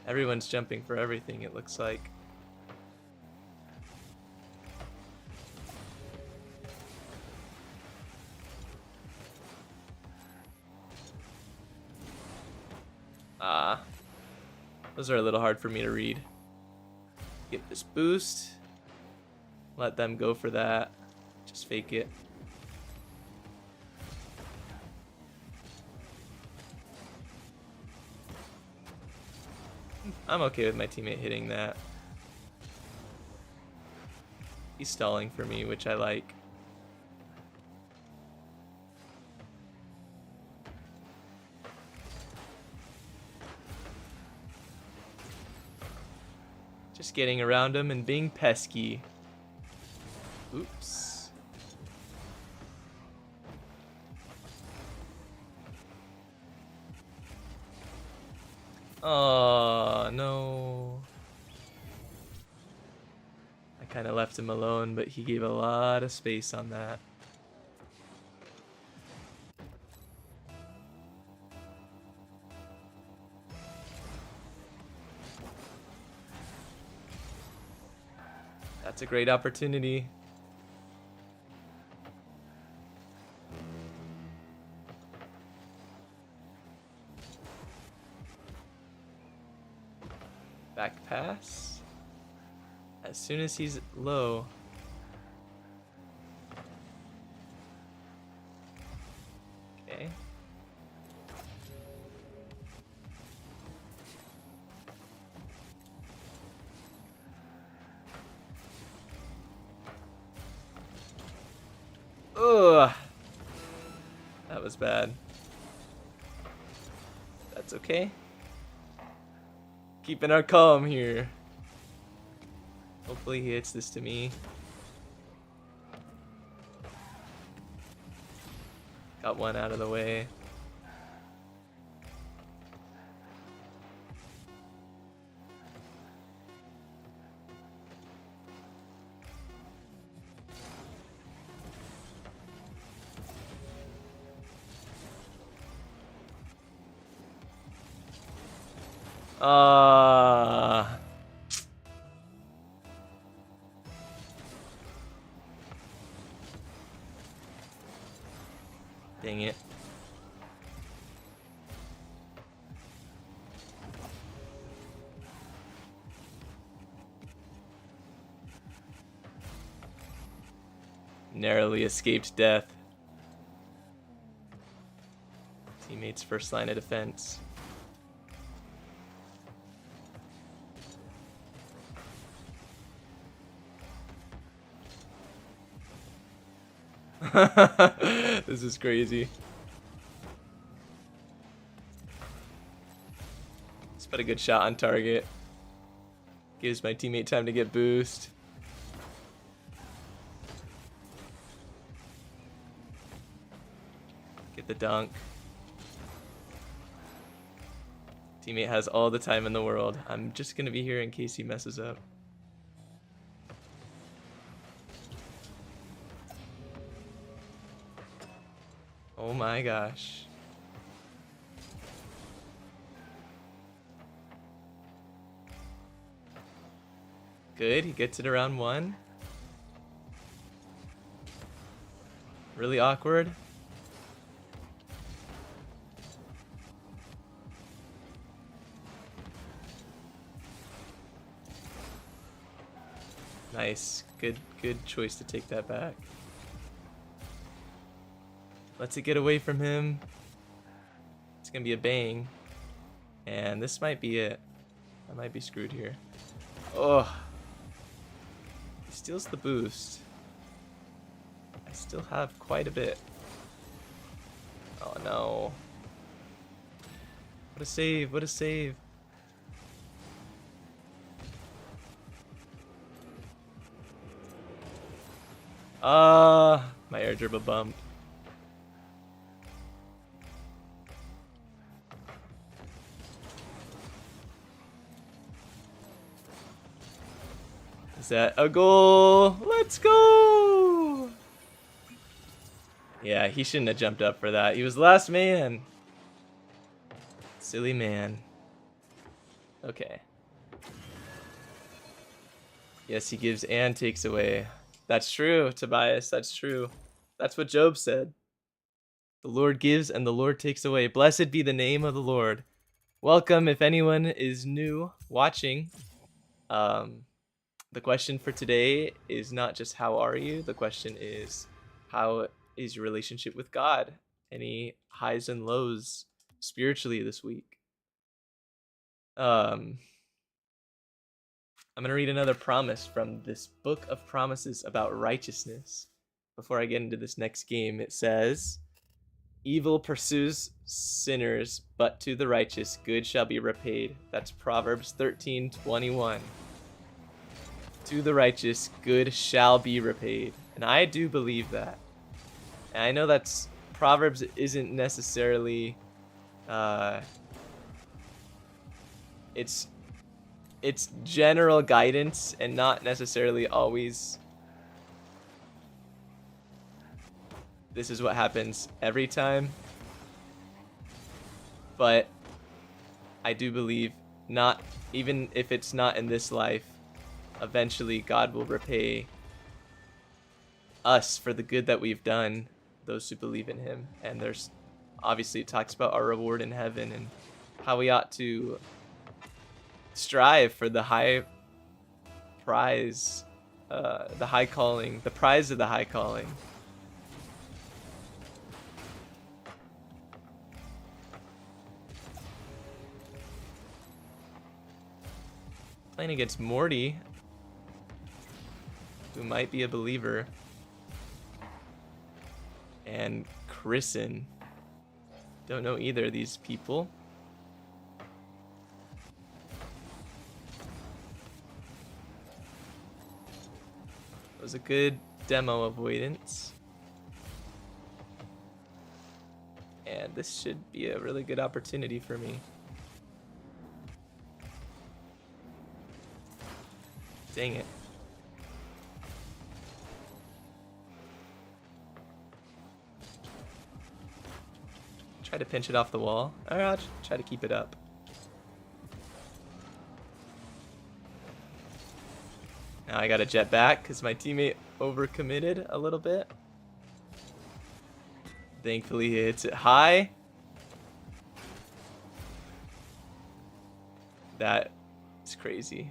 Everyone's jumping for everything, it looks like. Those are a little hard for me to read. Get this boost. Let them go for that. Just fake it. I'm okay with my teammate hitting that. He's stalling for me, which I like. Just getting around him and being pesky. Oops. Oh, no. I kind of left him alone, but he gave a lot of space on that. That's a great opportunity. Back pass. As soon as he's low. Okay. Ugh. That was bad. That's okay. Keeping our calm here. Hopefully he hits this to me. Got one out of the way. Dang it. Narrowly escaped death. Teammates' first line of defense. This is crazy. Let's put a good shot on target. Gives my teammate time to get boost. Get the dunk. Teammate has all the time in the world. I'm just gonna be here in case he messes up. Oh my gosh. Good, he gets it around one. Really awkward. Nice. Good choice to take that back. Lets it get away from him. It's gonna be a bang. And this might be it. I might be screwed here. Oh. He steals the boost. I still have quite a bit. Oh no. What a save, what a save. My air dribble bump. Is that a goal? Let's go! Yeah, he shouldn't have jumped up for that. He was last man. Silly man. Okay. Yes, he gives and takes away. That's true, Tobias. That's true. That's what Job said. The Lord gives and the Lord takes away. Blessed be the name of the Lord. Welcome if anyone is new watching. The question for today is not just how are you? The question is how is your relationship with God? Any highs and lows spiritually this week? I'm going to read another promise from this book of promises about righteousness. Before I get into this next game, it says, evil pursues sinners, but to the righteous good shall be repaid. That's Proverbs 13:21. To the righteous good shall be repaid. And I do believe that. And I know that's Proverbs isn't necessarily it's general guidance and not necessarily always this is what happens every time. But I do believe not even if it's not in this life, eventually God will repay us for the good that we've done, those who believe in him. And there's obviously it talks about our reward in heaven and how we ought to strive for the high prize, the high calling, the prize of the high calling. Playing against Morty, who might be a believer, and Chrisen. Don't know either of these people. was a good demo avoidance. And this should be a really good opportunity for me. Dang it. Try to pinch it off the wall. Or I'll try to keep it up. Now I gotta jet back because my teammate overcommitted a little bit. Thankfully he hits it high. That is crazy.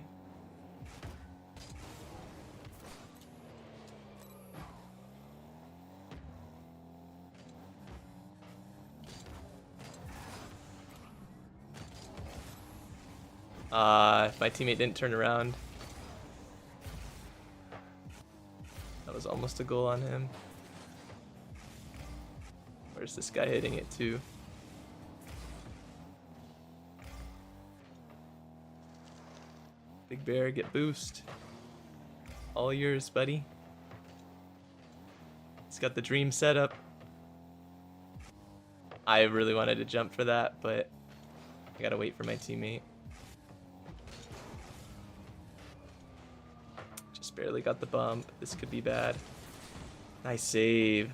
If my teammate didn't turn around. That was almost a goal on him. Where's this guy hitting it to? Big Bear, get boost. All yours, buddy. He's got the dream setup. I really wanted to jump for that, but I gotta wait for my teammate. Just barely got the bump. This could be bad. Nice save.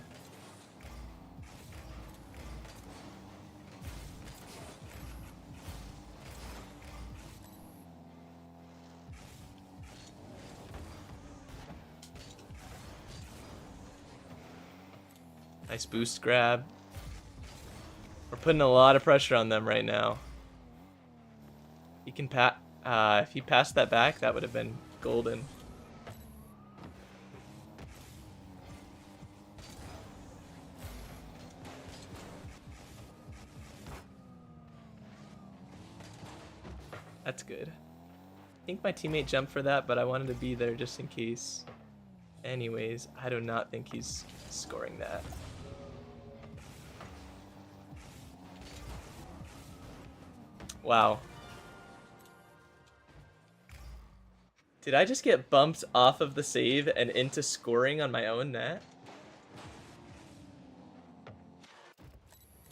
Nice boost grab. We're putting a lot of pressure on them right now. He can if he passed that back, that would have been golden. That's good. I think my teammate jumped for that, but I wanted to be there just in case. Anyways, I do not think he's scoring that. Wow. Did I just get bumped off of the save and into scoring on my own net?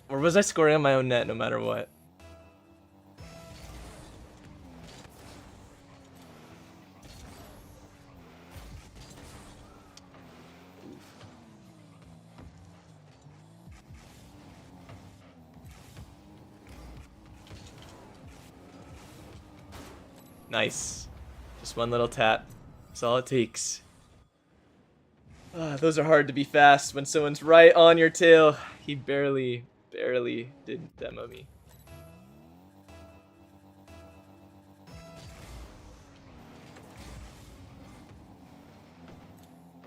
Or was I scoring on my own net no matter what? Nice. Just one little tap. That's all it takes. Those are hard to be fast when someone's right on your tail. He barely didn't demo me.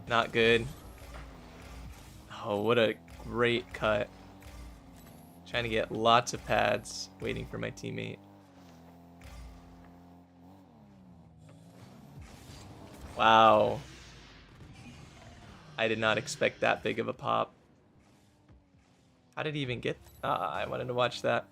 Not good. Oh, what a great cut. Trying to get lots of pads, waiting for my teammate. Wow. I did not expect that big of a pop. How did he even get? I wanted to watch that.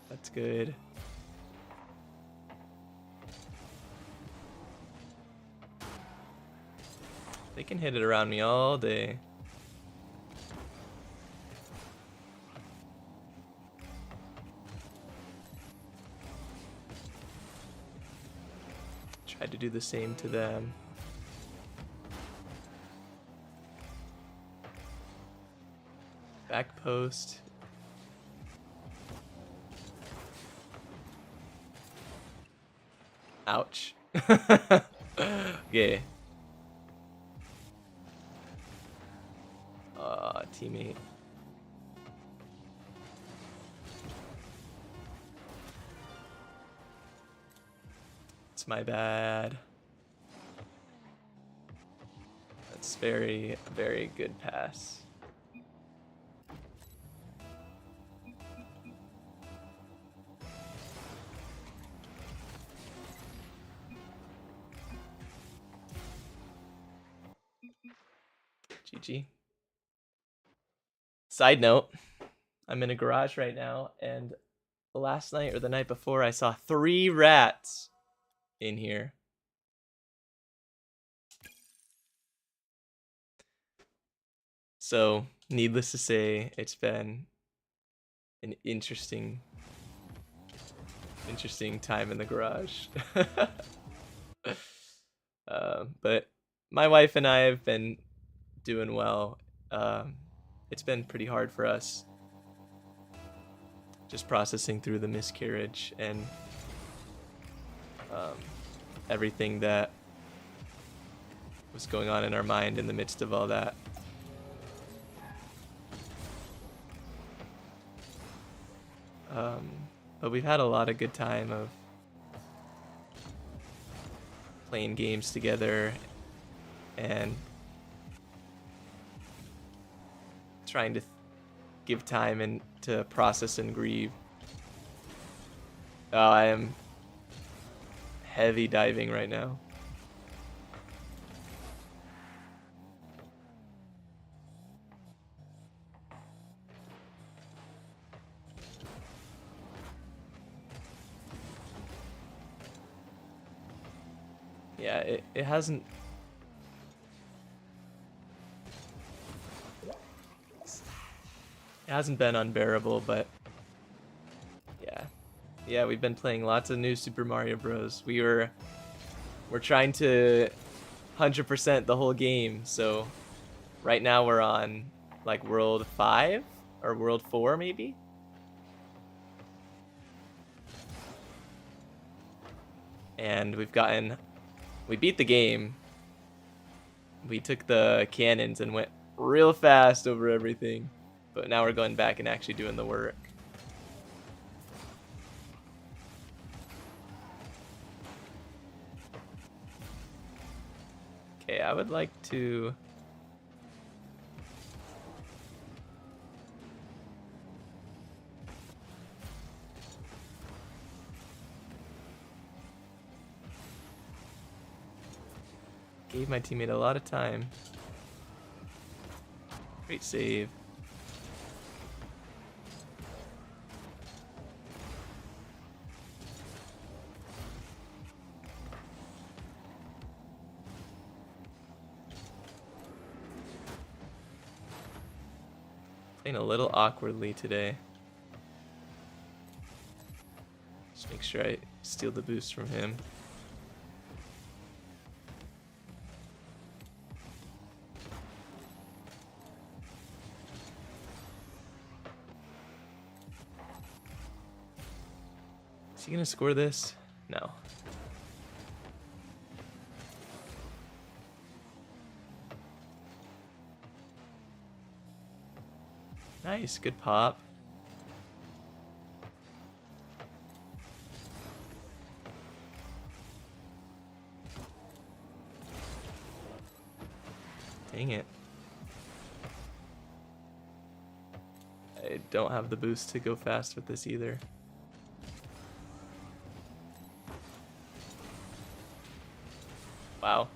That's good. They can hit it around me all day. Tried to do the same to them. Back post. Ouch. Okay. Teammate. It's my bad. That's very good pass. GG. Side note, I'm in a garage right now, and last night or the night before, I saw 3 rats in here. So, needless to say, it's been an interesting time in the garage. But my wife and I have been doing well. It's been pretty hard for us, just processing through the miscarriage and everything that was going on in our mind in the midst of all that. But we've had a lot of good time of playing games together and trying to give time and to process and grieve. Oh, I am heavy diving right now. Yeah, it hasn't. It hasn't been unbearable, but yeah, we've been playing lots of new Super Mario Bros. We're trying to 100% the whole game, so right now we're on like World 5 or World 4 maybe. And we beat the game. We took the cannons and went real fast over everything, but now we're going back and actually doing the work. Okay, I would like to gave my teammate a lot of time. Great save. Playing a little awkwardly today. Just make sure I steal the boost from him. Is he gonna score this? No. Nice, good pop. Dang it. I don't have the boost to go fast with this either. Wow.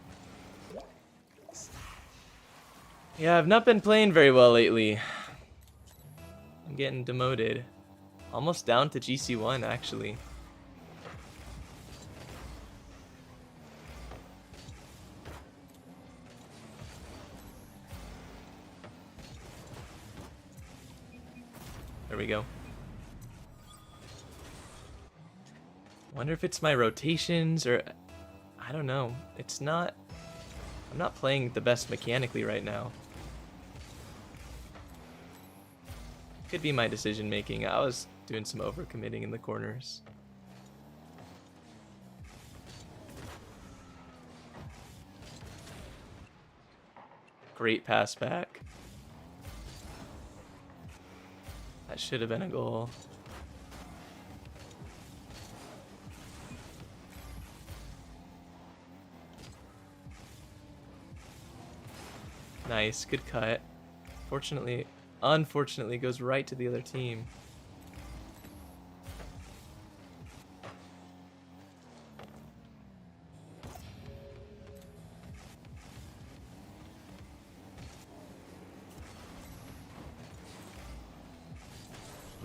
Yeah, I've not been playing very well lately. I'm getting demoted. Almost down to GC1 actually. There we go. Wonder if it's my rotations or I don't know. I'm not playing the best mechanically right now. Could be my decision making. I was doing some overcommitting in the corners. Great pass back. That should have been a goal. Nice, good cut. Unfortunately, goes right to the other team.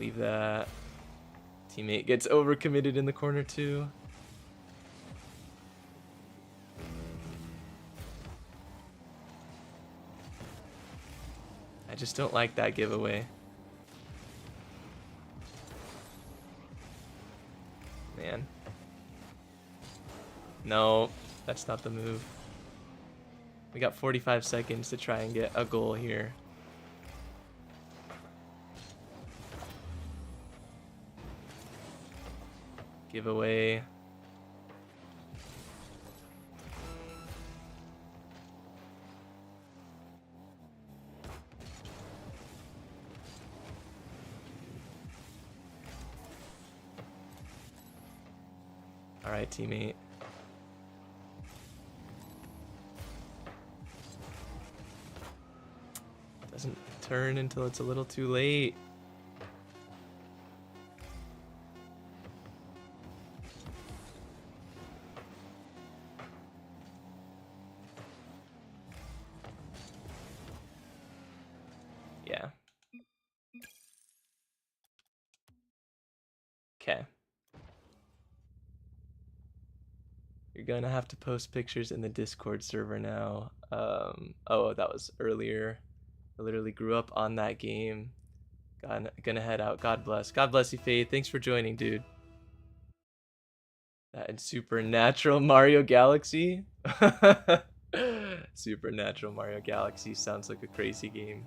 Leave that. Teammate gets overcommitted in the corner too. I just don't like that giveaway. Man. No, that's not the move. We got 45 seconds to try and get a goal here. Giveaway. All right, teammate. Doesn't turn until it's a little too late. Yeah. Okay. You're gonna have to post pictures in the Discord server now. Oh, that was earlier. I literally grew up on that game. Gonna head out. God bless. God bless you, Faith. Thanks for joining, dude. That and Supernatural Mario Galaxy. Supernatural Mario Galaxy sounds like a crazy game.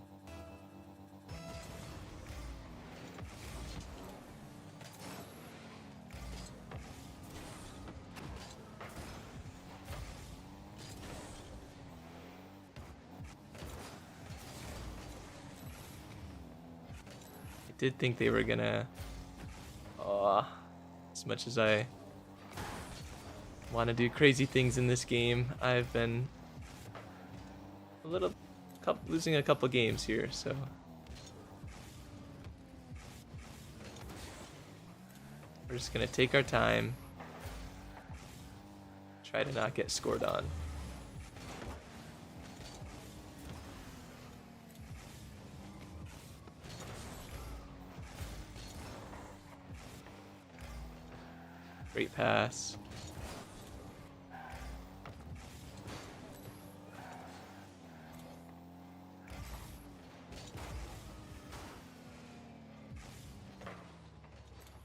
I did think they were gonna... as much as I want to do crazy things in this game, I've been losing a couple games here, so we're just gonna take our time, try to not get scored on. Great pass.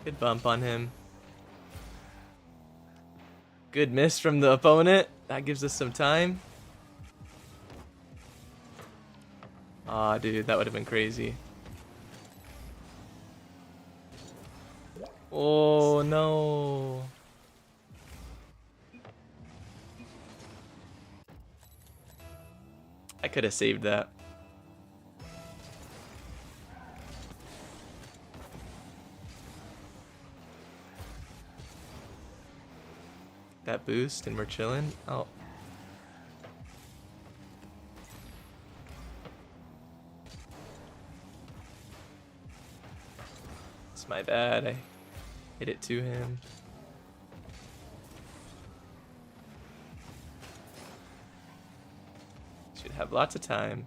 Good bump on him. Good miss from the opponent. That gives us some time. Aw, dude, that would have been crazy. Oh, no. I could have saved that. That boost and we're chilling. Oh. It's my bad. I hit it to him. Should have lots of time.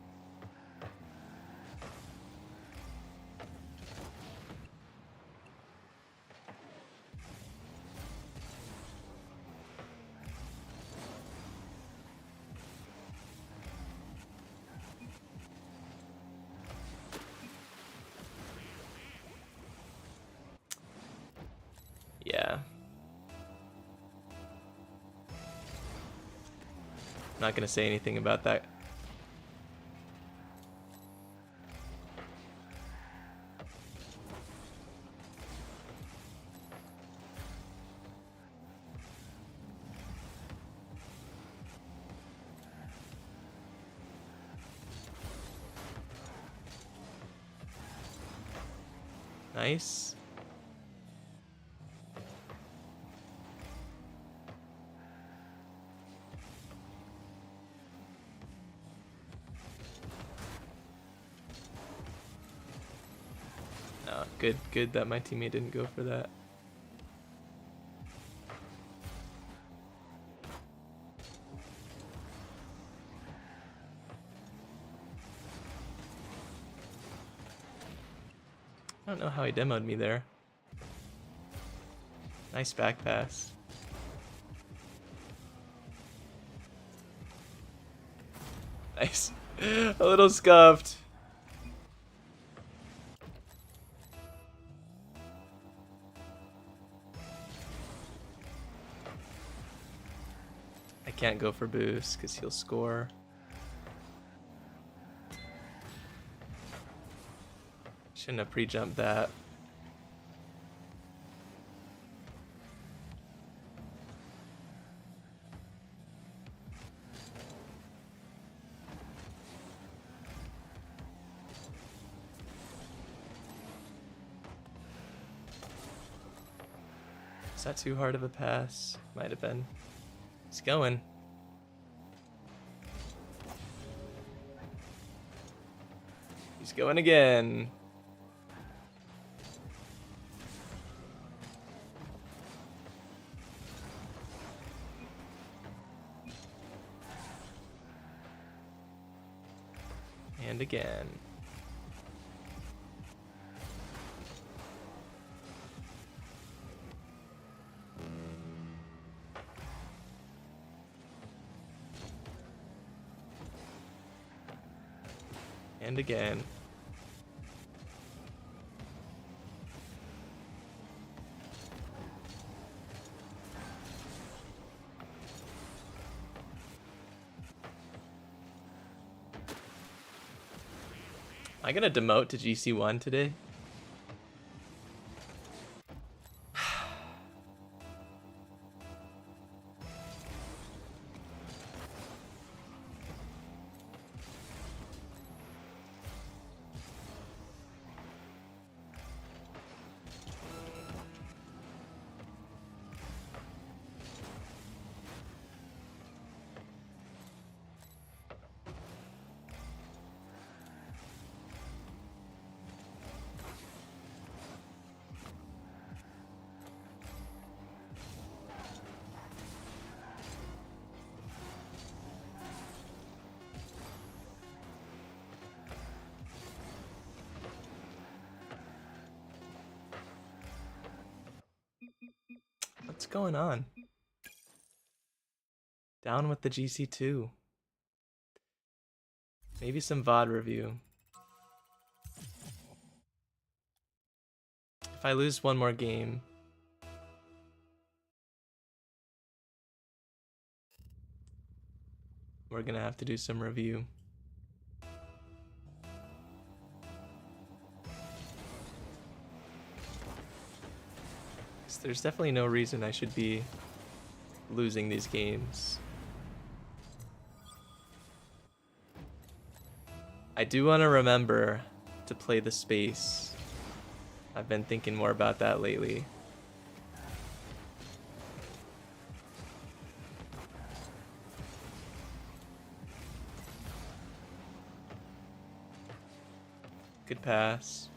Yeah. I'm not gonna say anything about that. Nice. No, good that my teammate didn't go for that. don't know how he demoed me there. Nice back pass. Nice. A little scuffed. I can't go for boost because he'll score. Shouldn't have pre-jumped that. Is that too hard of a pass? Might have been. He's going. He's going again. And again. And again. Am I gonna demote to GC1 today? What's going on? Down with the GC2. Maybe some VOD review. If I lose one more game, we're gonna have to do some review. There's definitely no reason I should be losing these games. I do want to remember to play the space. I've been thinking more about that lately. Good pass.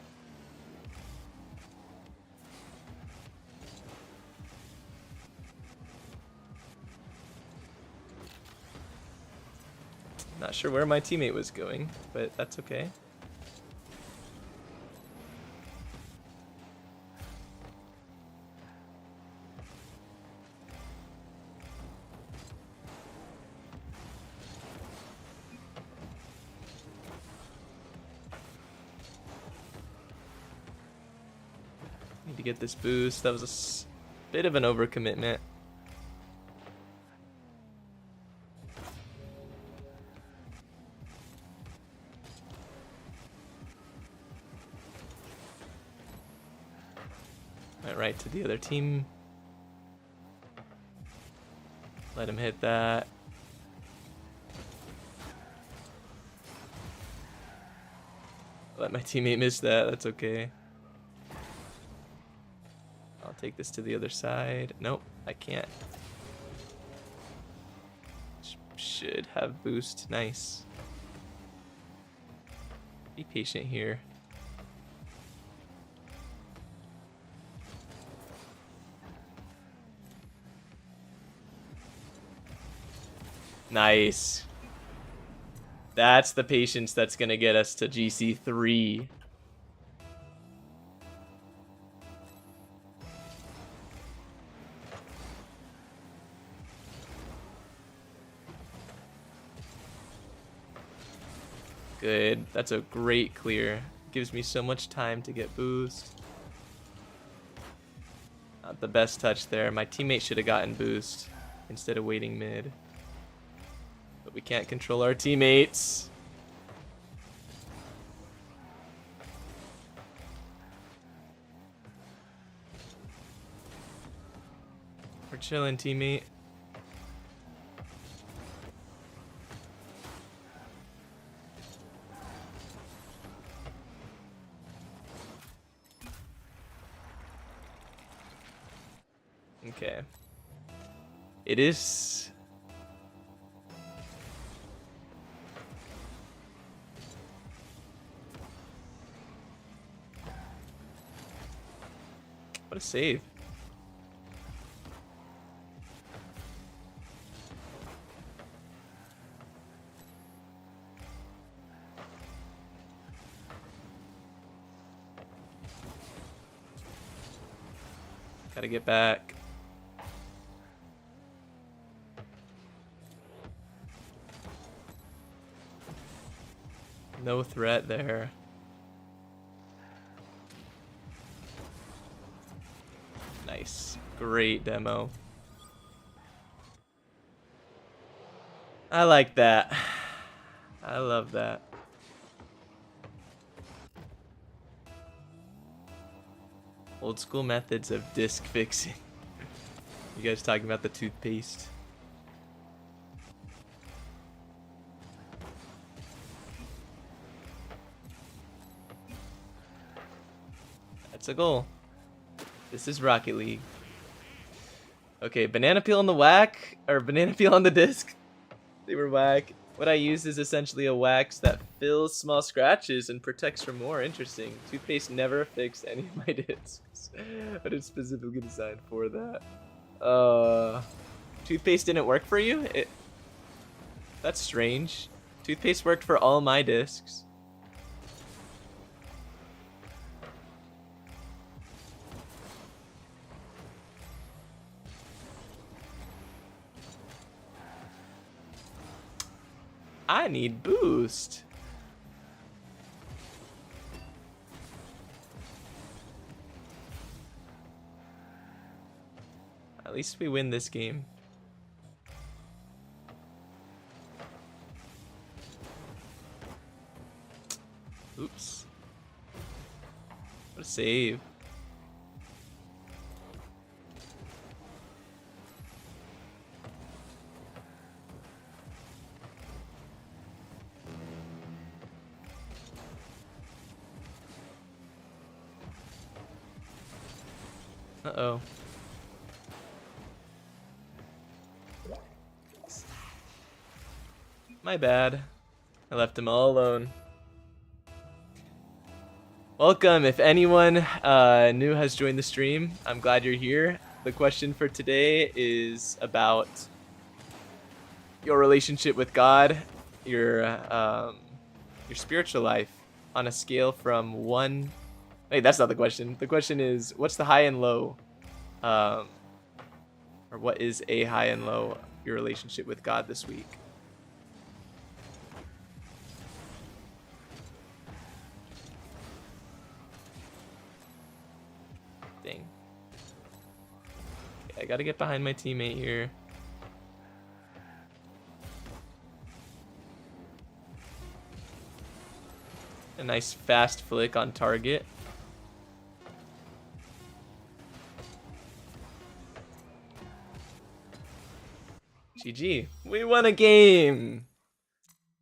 Not sure where my teammate was going, but that's okay. Need to get this boost. That was a bit of an overcommitment. Right to the other team. Let him hit that. Let my teammate miss that. That's okay. I'll take this to the other side. Nope, I can't. Should have boost. Nice. Be patient here. Nice. That's the patience that's gonna get us to GC3. Good. That's a great clear. Gives me so much time to get boost. Not the best touch there. My teammate should have gotten boost instead of waiting mid. But we can't control our teammates. We're chilling, teammate. Okay. It is... What a save. Gotta get back. No threat there. Nice. Great demo. I like that. I love that. Old school methods of disc fixing. You guys talking about the toothpaste? That's a goal. This is Rocket League. Okay, banana peel on the whack, or banana peel on the disc. They were whack. What I use is essentially a wax that fills small scratches and protects from more. Interesting. Toothpaste never fixed any of my discs, but it's specifically designed for that. Toothpaste didn't work for you? That's strange. Toothpaste worked for all my discs. I need boost. At least we win this game. Oops. What a save. Uh-oh. My bad. I left him all alone. Welcome. If anyone new has joined the stream, I'm glad you're here. The question for today is about your relationship with God, your spiritual life on a scale from 1... Wait, that's not the question. The question is, what's the high and low? Or what is a high and low of your relationship with God this week? Dang. Okay, I gotta get behind my teammate here. A nice fast flick on target. GG. We won a game.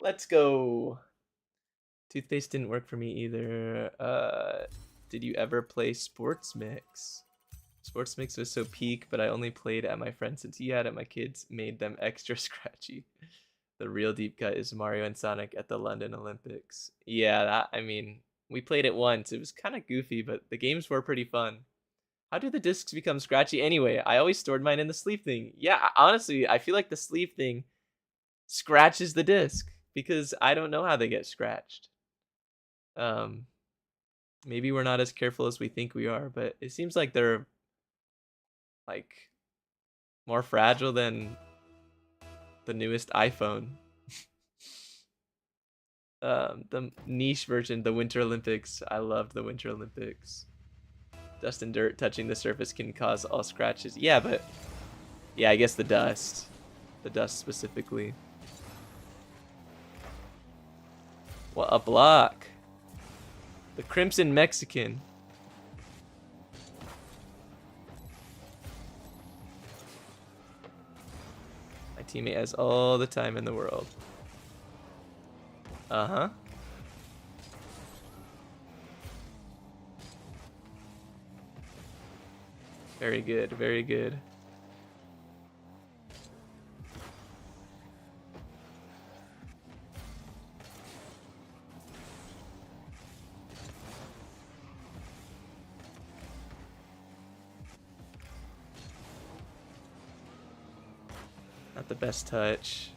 Let's go. Toothpaste didn't work for me either. Did you ever play Sports Mix? Sports Mix was so peak, but I only played at my friend since he had it. My kids made them extra scratchy. The real deep cut is Mario and Sonic at the London Olympics. Yeah, I mean, we played it once. It was kind of goofy, but the games were pretty fun. How do the discs become scratchy anyway? I always stored mine in the sleeve thing. Yeah, honestly, I feel like the sleeve thing scratches the disc because I don't know how they get scratched. Maybe we're not as careful as we think we are, but it seems like they're like more fragile than the newest iPhone. The niche version, the Winter Olympics. I loved the Winter Olympics. Dust and dirt touching the surface can cause all scratches. Yeah, but yeah, I guess the dust specifically. What a block! The Crimson Mexican. My teammate has all the time in the world. Uh-huh. Very good, very good. Not the best touch.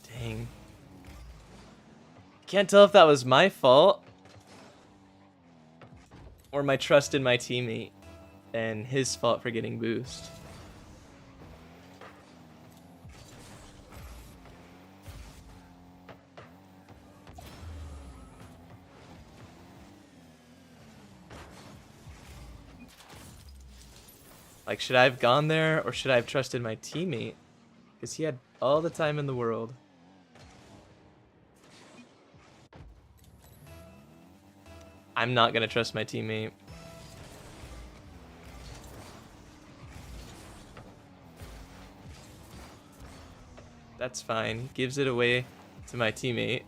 Dang. Can't tell if that was my fault or my trust in my teammate and his fault for getting boost. Like, should I have gone there or should I have trusted my teammate? Because he had all the time in the world. I'm not gonna trust my teammate. That's fine. Gives it away to my teammate.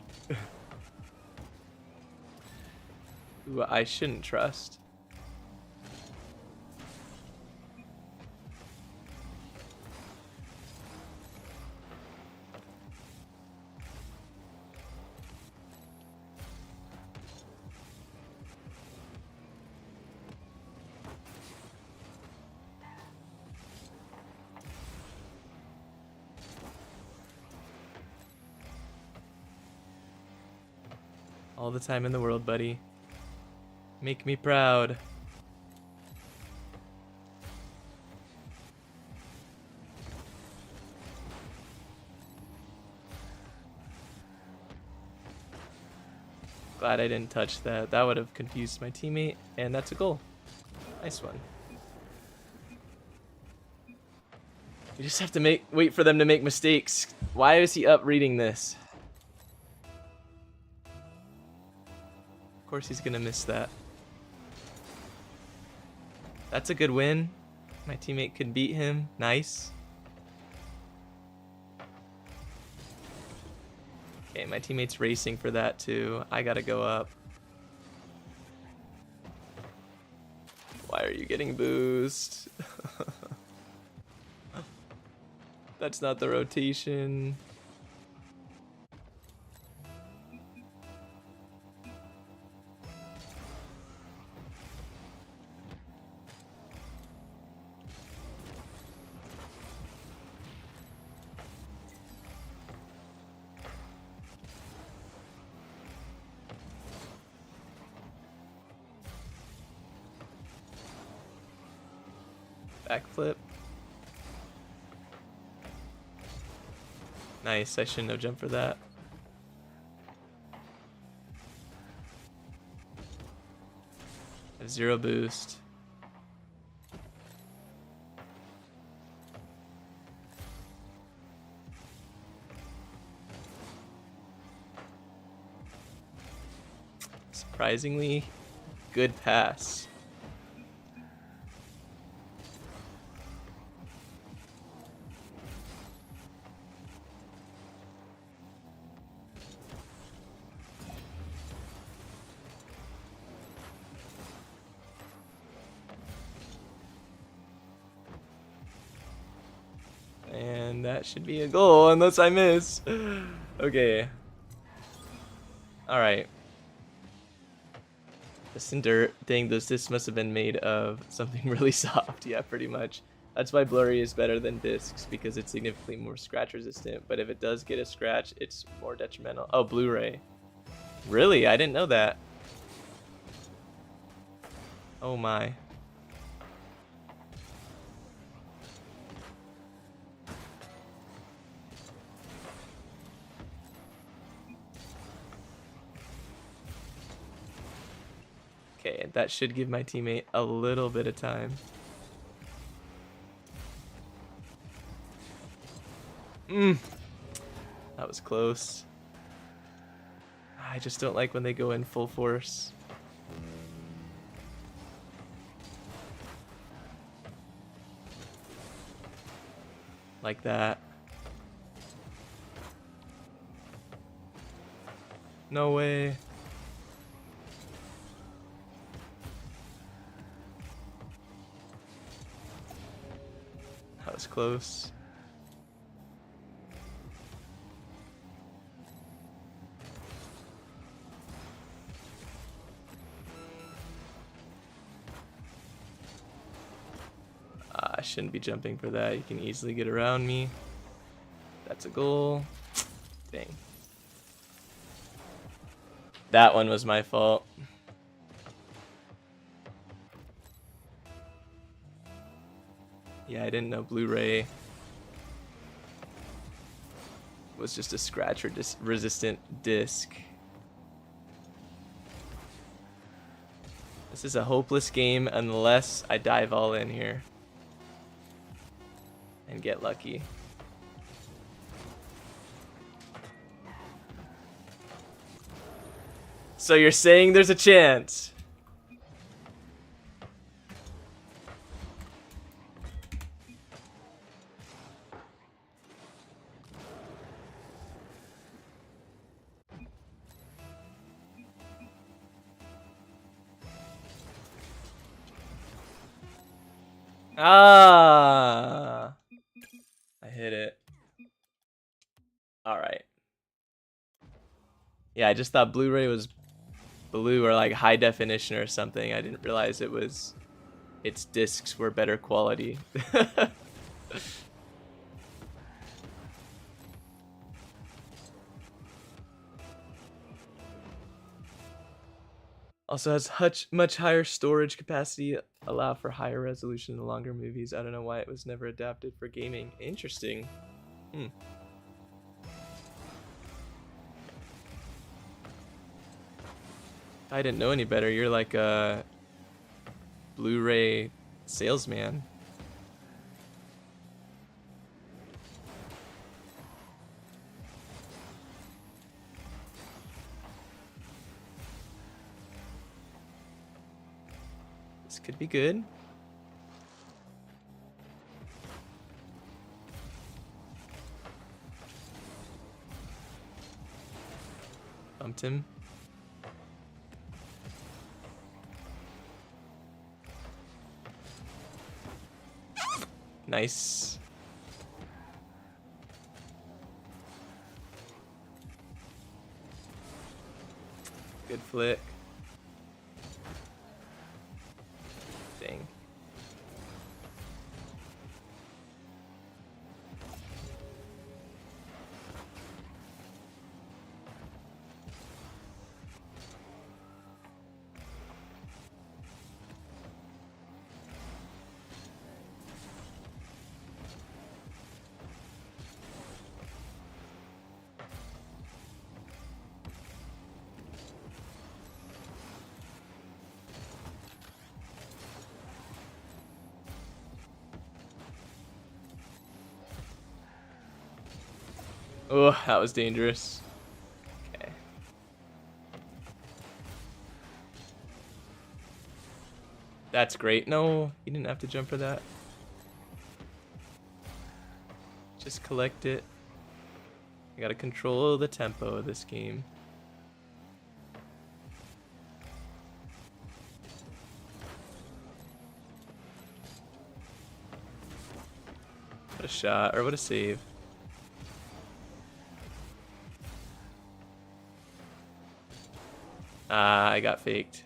Who I shouldn't trust. All the time in the world, buddy. Make me proud. Glad I didn't touch that. That would have confused my teammate, and that's a goal. Nice one. You just have to wait for them to make mistakes. Why is he up reading this? Of course he's gonna miss that. That's a good win. My teammate could beat him. Nice. Okay, my teammate's racing for that too. I gotta go up. Why are you getting boost? That's not the rotation. Backflip. Nice, I shouldn't have jumped for that. I have 0 boost. Surprisingly good pass. And that should be a goal unless I miss. Okay. Alright. This and dirt. Dang, this must have been made of something really soft. Yeah, pretty much. That's why blurry is better than discs, because it's significantly more scratch resistant. But if it does get a scratch, it's more detrimental. Oh, Blu-ray. Really? I didn't know that. Oh my. Okay, that should give my teammate a little bit of time. That was close. I just don't like when they go in full force. Like that. No way. That was close. I shouldn't be jumping for that. You can easily get around me. That's a goal. Dang. That one was my fault. Yeah, I didn't know Blu-ray was just a scratch resistant disc. This is a hopeless game unless I dive all in here and get lucky. So you're saying there's a chance? Ah, I hit it. All right. Yeah, I just thought Blu-ray was blue or like high definition or something. I didn't realize it was its discs were better quality. Also has much higher storage capacity, allow for higher resolution and longer movies. I don't know why it was never adapted for gaming. Interesting. I didn't know any better. You're like a Blu-ray salesman. This could be good. Bumped him. Nice. Good flick. Dang. Oh, that was dangerous. Okay. That's great. No, you didn't have to jump for that. Just collect it. I gotta control the tempo of this game. What a shot, or what a save. Ah, I got faked.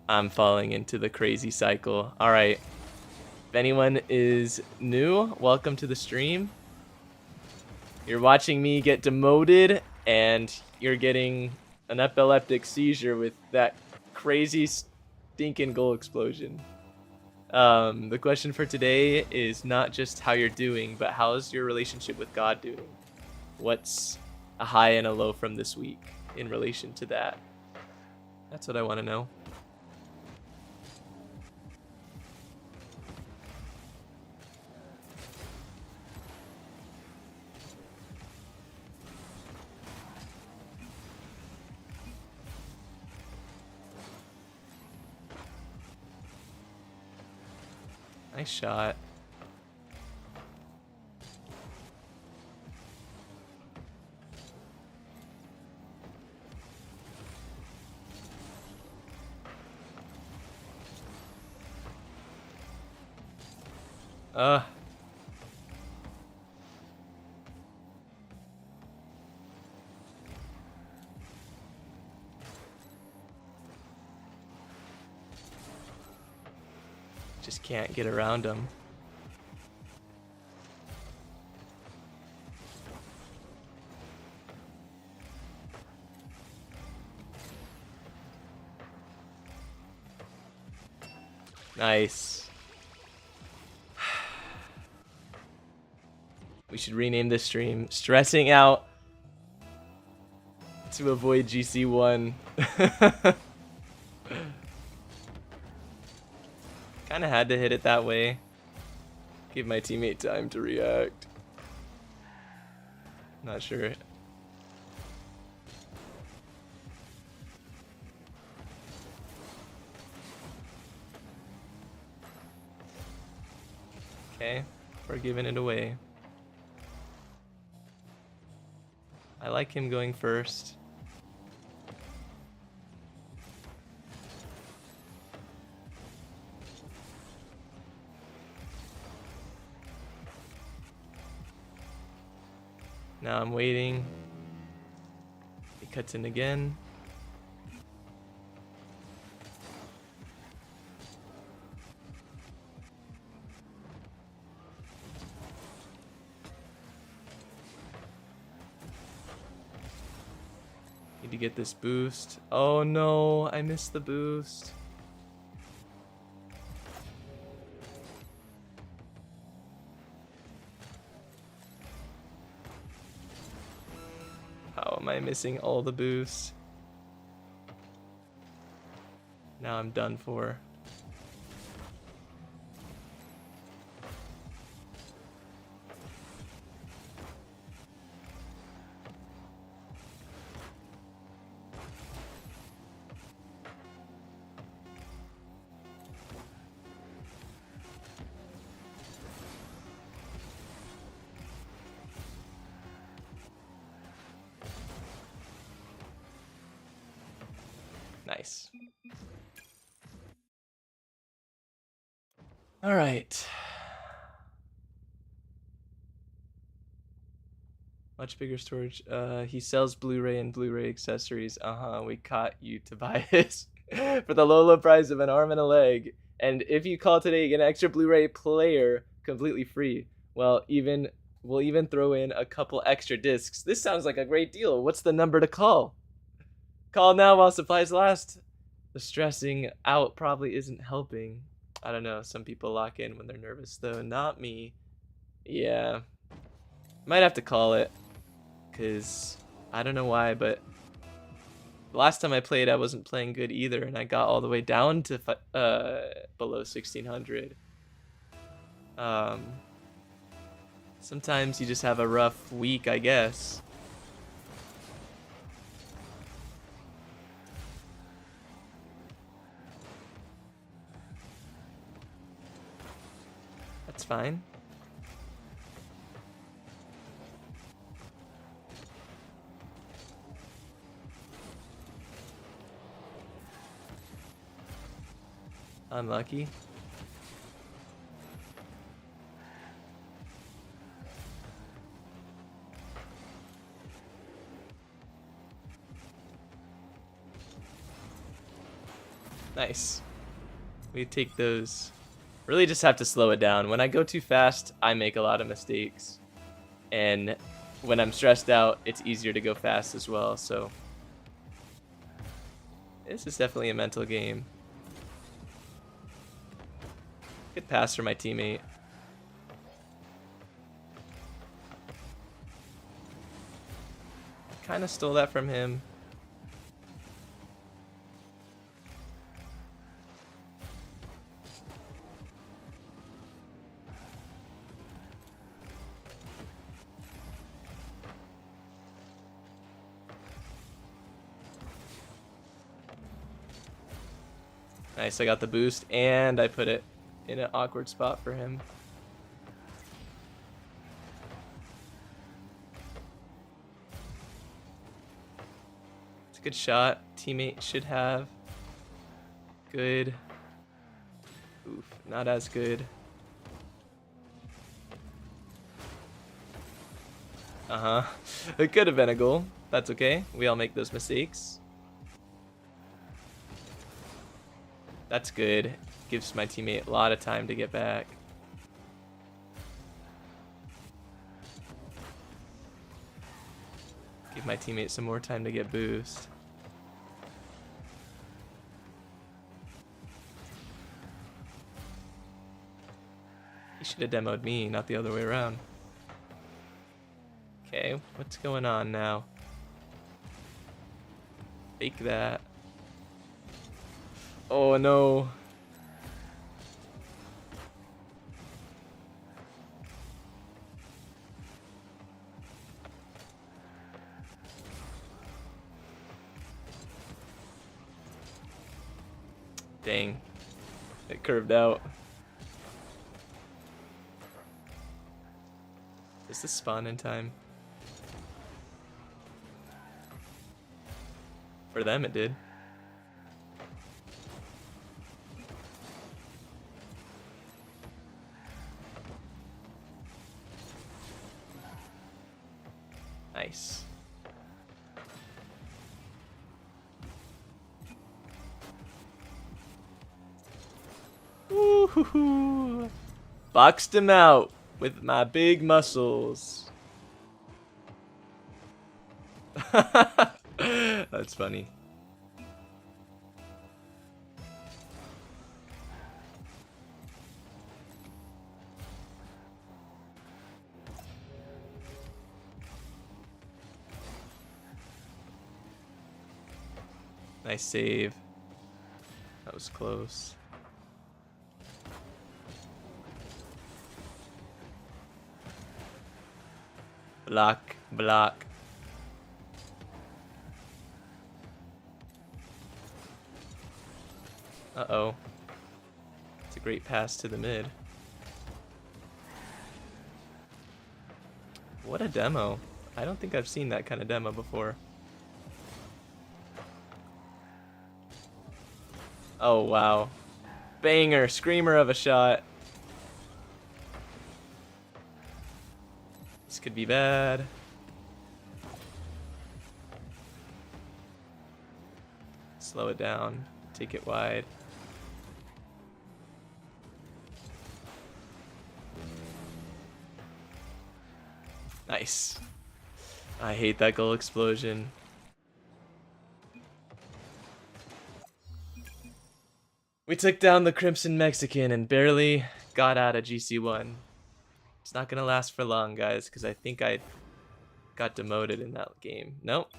I'm falling into the crazy cycle. All right. If anyone is new, welcome to the stream. You're watching me get demoted, and you're getting an epileptic seizure with that crazy stinking goal explosion. The question for today is not just how you're doing, but how's your relationship with God doing? What's a high and a low from this week in relation to that? That's what I want to know. Nice shot. Just can't get around him. Nice. We should rename this stream Stressing Out to Avoid GC1. Kinda had to hit it that way. Give my teammate time to react. Not sure. Okay, we're giving it away. I like him going first. Now I'm waiting. He cuts in again. Need to get this boost. Oh no, I missed the boost. How am I missing all the boosts? Now I'm done for. Nice. All right. Much bigger storage. He sells Blu-ray and Blu-ray accessories. We caught you, Tobias, for the low price of an arm and a leg. And if you call today, you get an extra Blu-ray player completely free. Well, we'll even throw in a couple extra discs. This sounds like a great deal. What's the number to call? Call now while supplies last. The stressing out probably isn't helping. I don't know. Some people lock in when they're nervous, though. Not me. Yeah. Might have to call it. Because I don't know why, but last time I played, I wasn't playing good either. And I got all the way down to below 1600. Sometimes you just have a rough week, I guess. That's fine. Unlucky. Nice. We take those. Really just have to slow it down. When I go too fast, I make a lot of mistakes. And when I'm stressed out, it's easier to go fast as well. So this is definitely a mental game. Good pass for my teammate. Kind of stole that from him. Nice, I got the boost and I put it in an awkward spot for him. It's a good shot. Teammate should have. Good. Oof, not as good. It could have been a goal. That's okay. We all make those mistakes. That's good. Gives my teammate a lot of time to get back. Give my teammate some more time to get boost. He should have demoed me, not the other way around. Okay, what's going on now? Fake that. Oh no. Dang. It curved out. Does this spawn in time? For them it did. Nice. Woo-hoo-hoo. Boxed him out with my big muscles. That's funny. Nice save. That was close. Block, block. Uh-oh. It's a great pass to the mid. What a demo. I don't think I've seen that kind of demo before. Oh, wow. Banger, screamer of a shot. This could be bad. Slow it down. Take it wide. Nice. I hate that goal explosion. We took down the Crimson Mexican and barely got out of GC1. It's not gonna last for long, guys, because I think I got demoted in that game. Nope.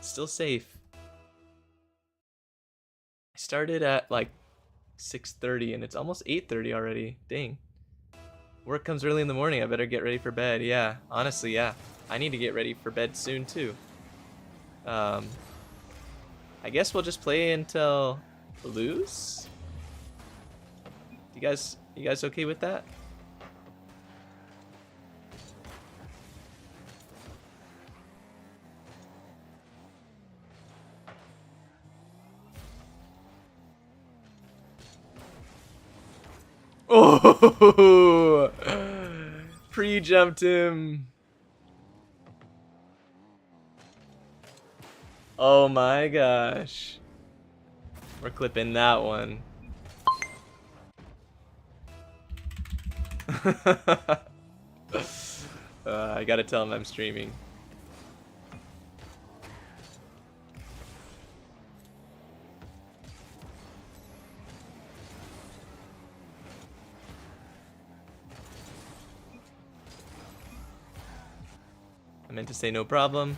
Still safe. I started at like 6:30 and it's almost 8:30 already. Dang. Work comes early in the morning. I better get ready for bed. Yeah, honestly, yeah. I need to get ready for bed soon too. I guess we'll just play until we lose. You guys okay with that? Oh, pre-jumped him. Oh my gosh. We're clipping that one. I gotta tell him I'm streaming. I meant to say no problem.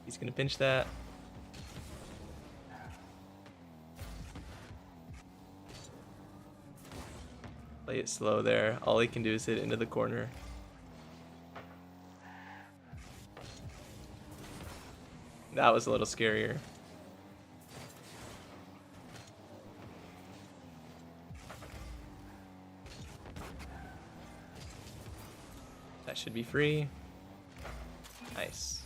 He's gonna pinch that. Play it slow there. All he can do is hit into the corner. That was a little scarier. That should be free. Nice.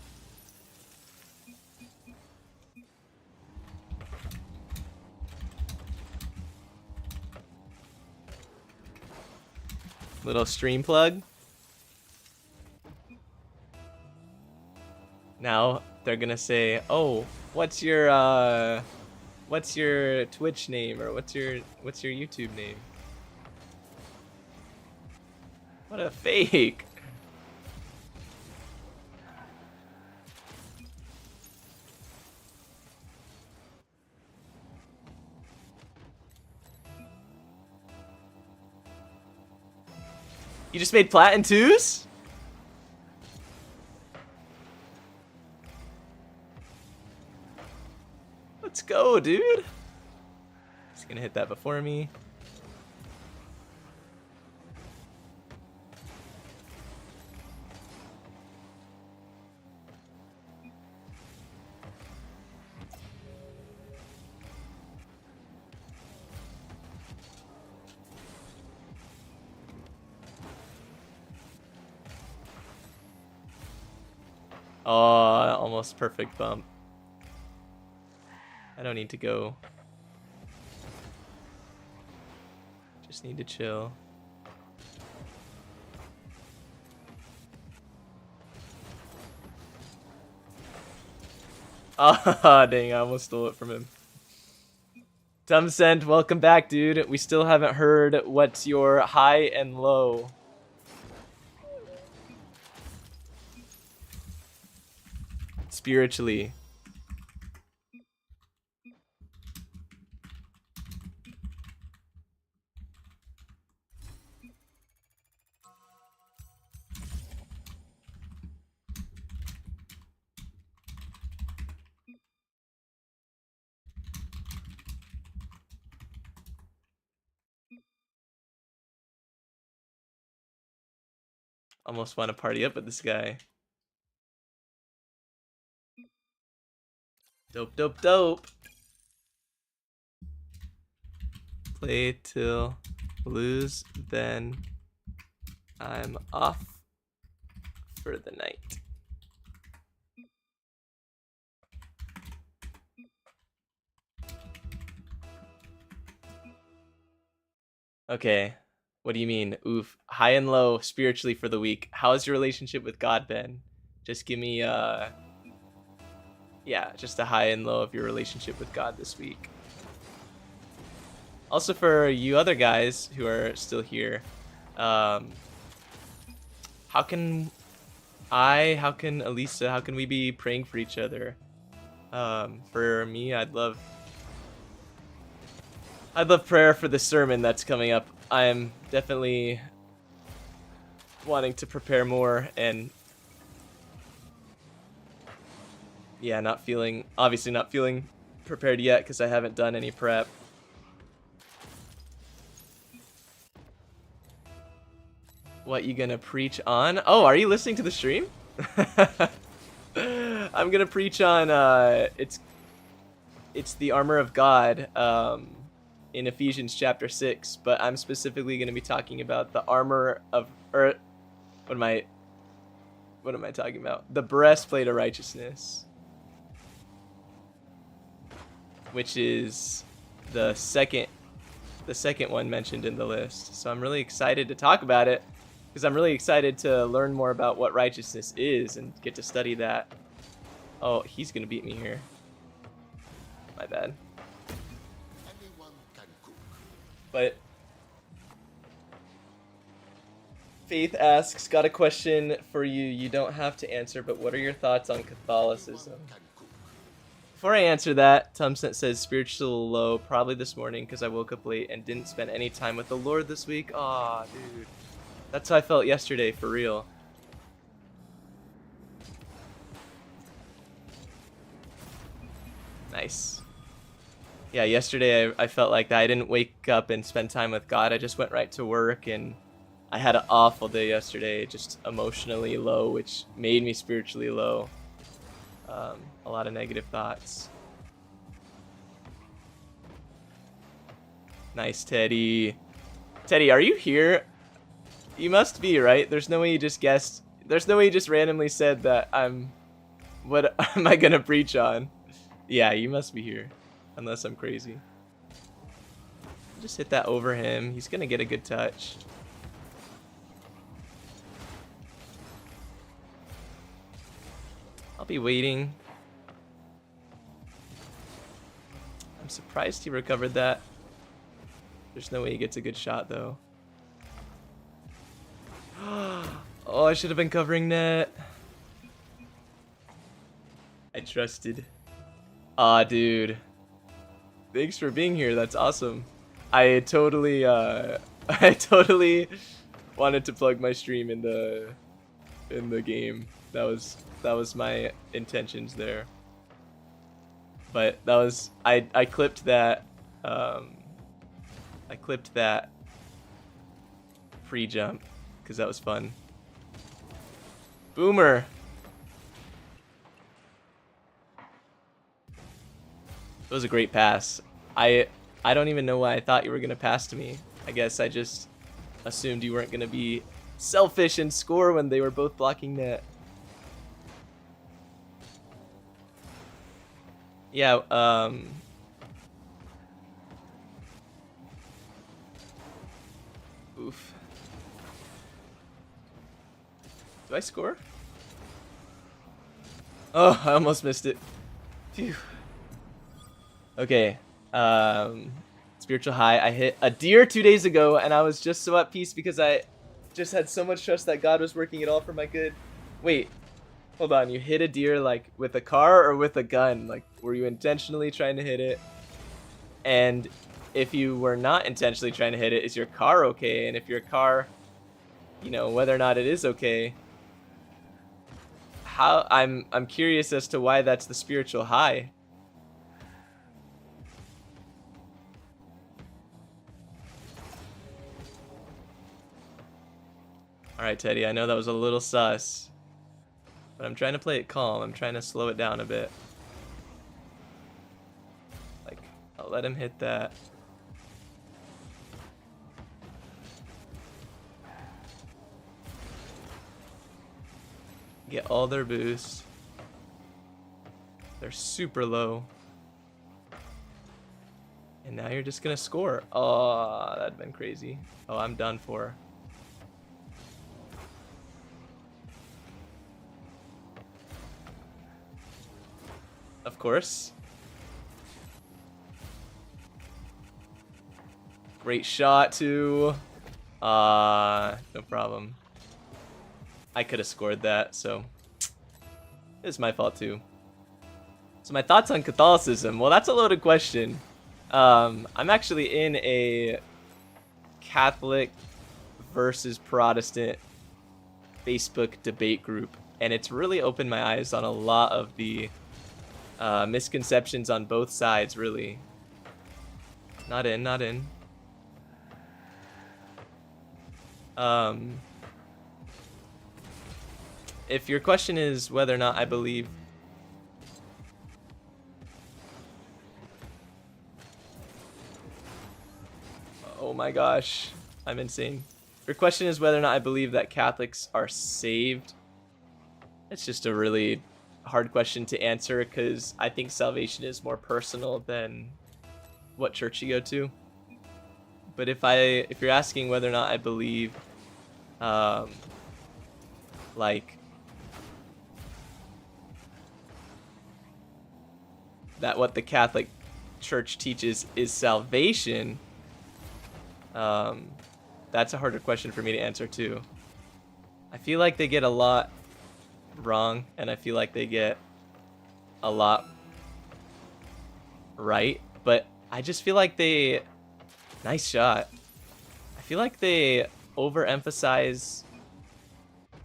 Little stream plug. Now they're gonna say, "Oh, what's your Twitch name, or what's your YouTube name?" What a fake. You just made platin 2s? Let's go, dude. He's gonna hit that before me. Oh, almost perfect bump. I don't need to go. Just need to chill. Ah, dang, I almost stole it from him. Tumsent, welcome back, dude. We still haven't heard what's your high and low. Spiritually. Almost want to party up with this guy. Dope, dope, dope. Play till lose, then I'm off for the night. Okay. What do you mean? Oof. High and low spiritually for the week. How's your relationship with God been? Just give me yeah, just a high and low of your relationship with God this week. Also for you other guys who are still here, how can Elisa, how can we be praying for each other? For me, I'd love prayer for the sermon that's coming up. I am definitely wanting to prepare more, and yeah, obviously not feeling prepared yet because I haven't done any prep. What you gonna preach on? Oh, are you listening to the stream? I'm gonna preach on it's the armor of God in Ephesians chapter 6, but I'm specifically gonna be talking about the armor of what am I talking about? The breastplate of righteousness, which is the second one mentioned in the list. So I'm really excited to talk about it because I'm really excited to learn more about what righteousness is and get to study that. Oh, he's gonna beat me here. My bad. But Faith asks, got a question for you. You don't have to answer, but what are your thoughts on Catholicism? Before I answer that, Tumsent says spiritual low, probably this morning because I woke up late and didn't spend any time with the Lord this week. Aw, dude. That's how I felt yesterday, for real. Nice. Yeah, yesterday I felt like that. I didn't wake up and spend time with God. I just went right to work, and I had an awful day yesterday, just emotionally low, which made me spiritually low. A lot of negative thoughts. Nice, Teddy. Teddy, are you here? You must be, right? There's no way you just guessed. There's no way you just randomly said that what am I gonna preach on? Yeah, you must be here. Unless I'm crazy. Just hit that over him. He's gonna get a good touch. I'll be waiting. I'm surprised he recovered that. There's no way he gets a good shot though. Oh, I should have been covering net. I trusted. Aw, dude. Thanks for being here. That's awesome. I totally wanted to plug my stream in the game. That was my intentions there. But that was I clipped that pre-jump because that was fun. Boomer. It was a great pass. I don't even know why I thought you were gonna pass to me. I guess I just assumed you weren't gonna be selfish and score when they were both blocking net. Yeah, oof. Do I score? Oh, I almost missed it. Phew. Okay, spiritual high. I hit a deer 2 days ago, and I was just so at peace because I just had so much trust that God was working it all for my good. Wait, hold on. You hit a deer like with a car or with a gun? Like, were you intentionally trying to hit it? And if you were not intentionally trying to hit it, is your car okay? And if your car, you know, whether or not it is okay, how I'm curious as to why that's the spiritual high. Alright, Teddy, I know that was a little sus, but I'm trying to play it calm. I'm trying to slow it down a bit. Like, I'll let him hit that. Get all their boost. They're super low. And now you're just gonna score. Oh, that'd been crazy. Oh, I'm done for. Of course. Great shot too. No problem. I could have scored that, so it's my fault too. So my thoughts on Catholicism. Well, that's a loaded question. I'm actually in a Catholic versus Protestant Facebook debate group, and it's really opened my eyes on a lot of the misconceptions on both sides, really. Not in, not in. If your question is whether or not I believe... Oh my gosh, I'm insane. If your question is whether or not I believe that Catholics are saved, it's just a really hard question to answer because I think salvation is more personal than what church you go to. But if you're asking whether or not I believe like that what the Catholic Church teaches is salvation, that's a harder question for me to answer too. I feel like they get a lot wrong, and I feel like they get a lot right, but I just feel like they... Nice shot. I feel like they overemphasize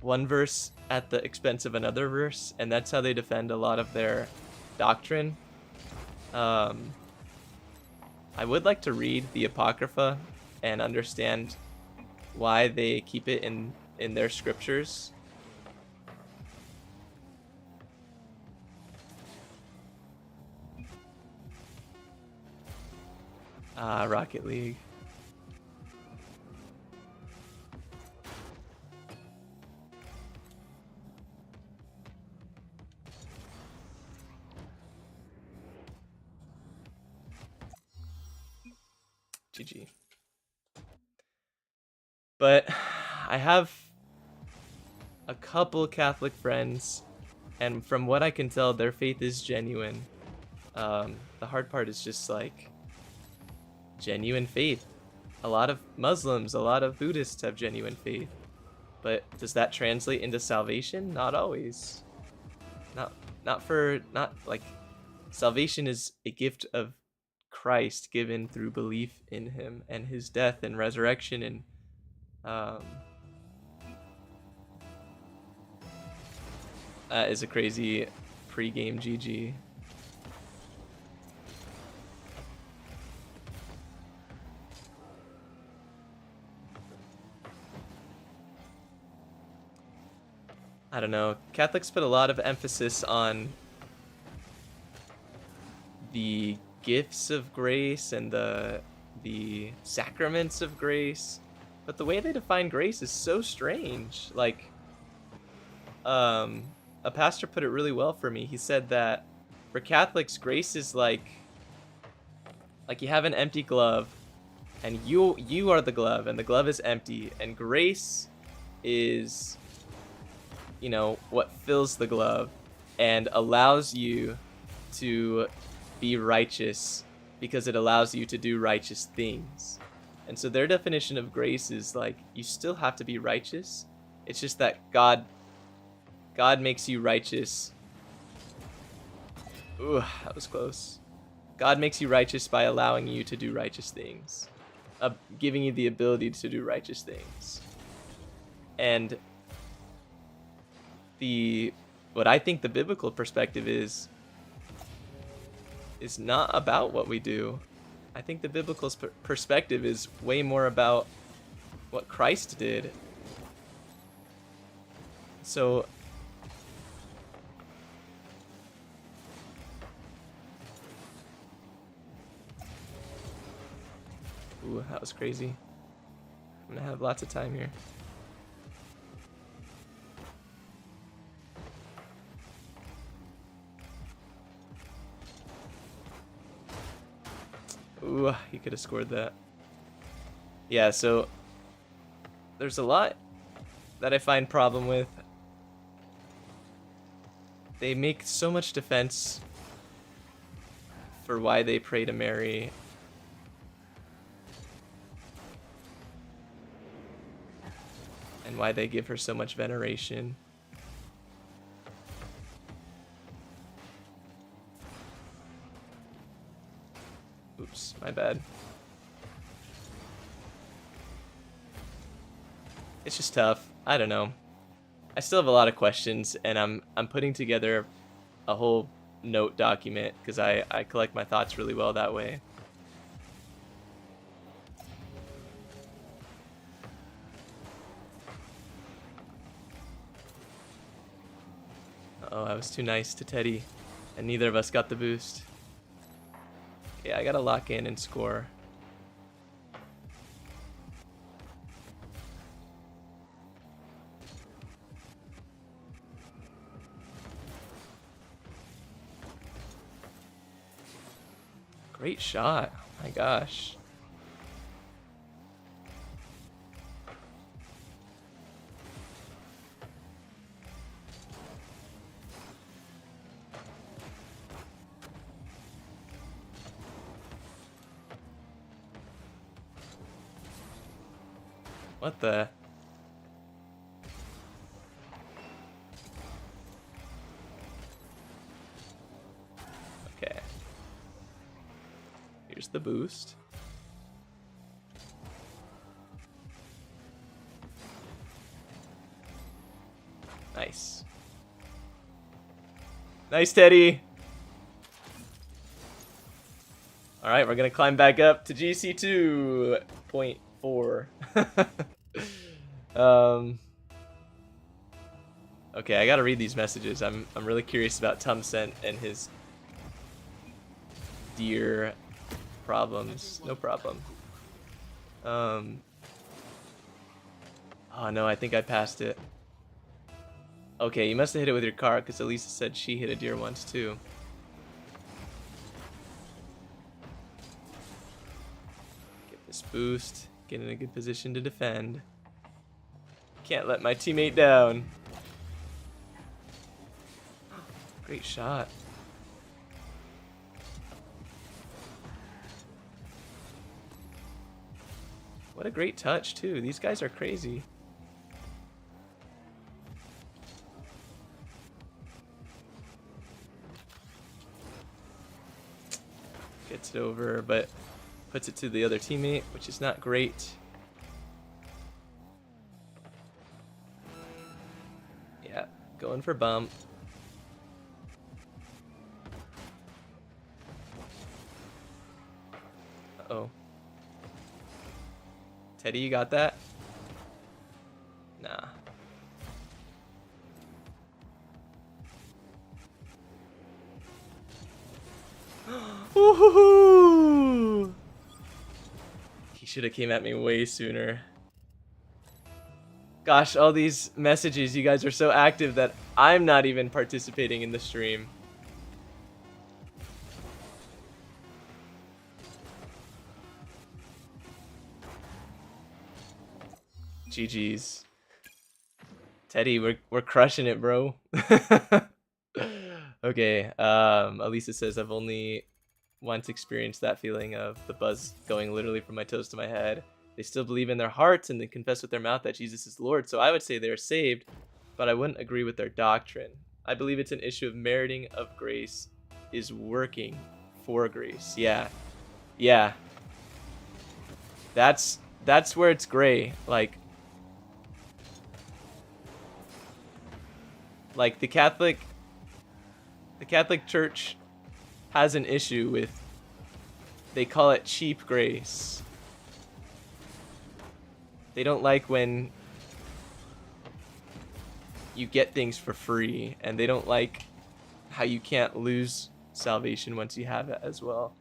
one verse at the expense of another verse, and that's how they defend a lot of their doctrine. I would like to read the Apocrypha and understand why they keep it in their scriptures. Rocket League. GG. But I have a couple Catholic friends, and from what I can tell, their faith is genuine. The hard part is just like genuine faith. A lot of Muslims, a lot of Buddhists have genuine faith. But does that translate into salvation? Not always. Not like salvation is a gift of Christ given through belief in him and his death and resurrection, and that is a crazy pre-game GG. I don't know. Catholics put a lot of emphasis on the gifts of grace and the sacraments of grace, but the way they define grace is so strange. Like, a pastor put it really well for me. He said that for Catholics, grace is like you have an empty glove, and you are the glove, and the glove is empty, and grace is, you know, what fills the glove and allows you to be righteous because it allows you to do righteous things. And so their definition of grace is like, you still have to be righteous. It's just that God makes you righteous. Ooh, that was close. God makes you righteous by allowing you to do righteous things, giving you the ability to do righteous things. And what I think the biblical perspective is not about what we do. I think the biblical perspective is way more about what Christ did. So ooh, that was crazy. I'm gonna have lots of time here. Ooh, he could have scored that. Yeah, so there's a lot that I find problem with. They make so much defense for why they pray to Mary. And why they give her so much veneration. Oops, my bad. It's just tough. I don't know. I still have a lot of questions, and I'm putting together a whole note document because I collect my thoughts really well that way. Oh, I was too nice to Teddy, and neither of us got the boost. Okay, I gotta lock in and score. Great shot. Oh my gosh. What the? boost. Nice. Nice, Teddy. All right, we're gonna climb back up to GC2 0.4. Okay, I gotta read these messages. I'm really curious about Tumcent and his deer problems. No problem. Oh no, I think I passed it. Okay, you must have hit it with your car, because Elisa said she hit a deer once too. Get this boost. Get in a good position to defend. Can't let my teammate down. Great shot. What a great touch too. These guys are crazy. Gets it over, but puts it to the other teammate, which is not great. Yeah, going for bump. Uh-oh. Teddy, you got that? Nah. Woohoo! He should have came at me way sooner. Gosh, all these messages, you guys are so active that I'm not even participating in the stream. GG's. Teddy, we're crushing it, bro. Okay, Elisa says I've only once experienced that feeling of the buzz going literally from my toes to my head. They still believe in their hearts and they confess with their mouth that Jesus is Lord. So I would say they're saved, but I wouldn't agree with their doctrine. I believe it's an issue of meriting of grace is working for grace. Yeah. Yeah. That's where it's gray. Like the Catholic Church has an issue with, they call it cheap grace. They don't like when you get things for free, and they don't like how you can't lose salvation once you have it as well.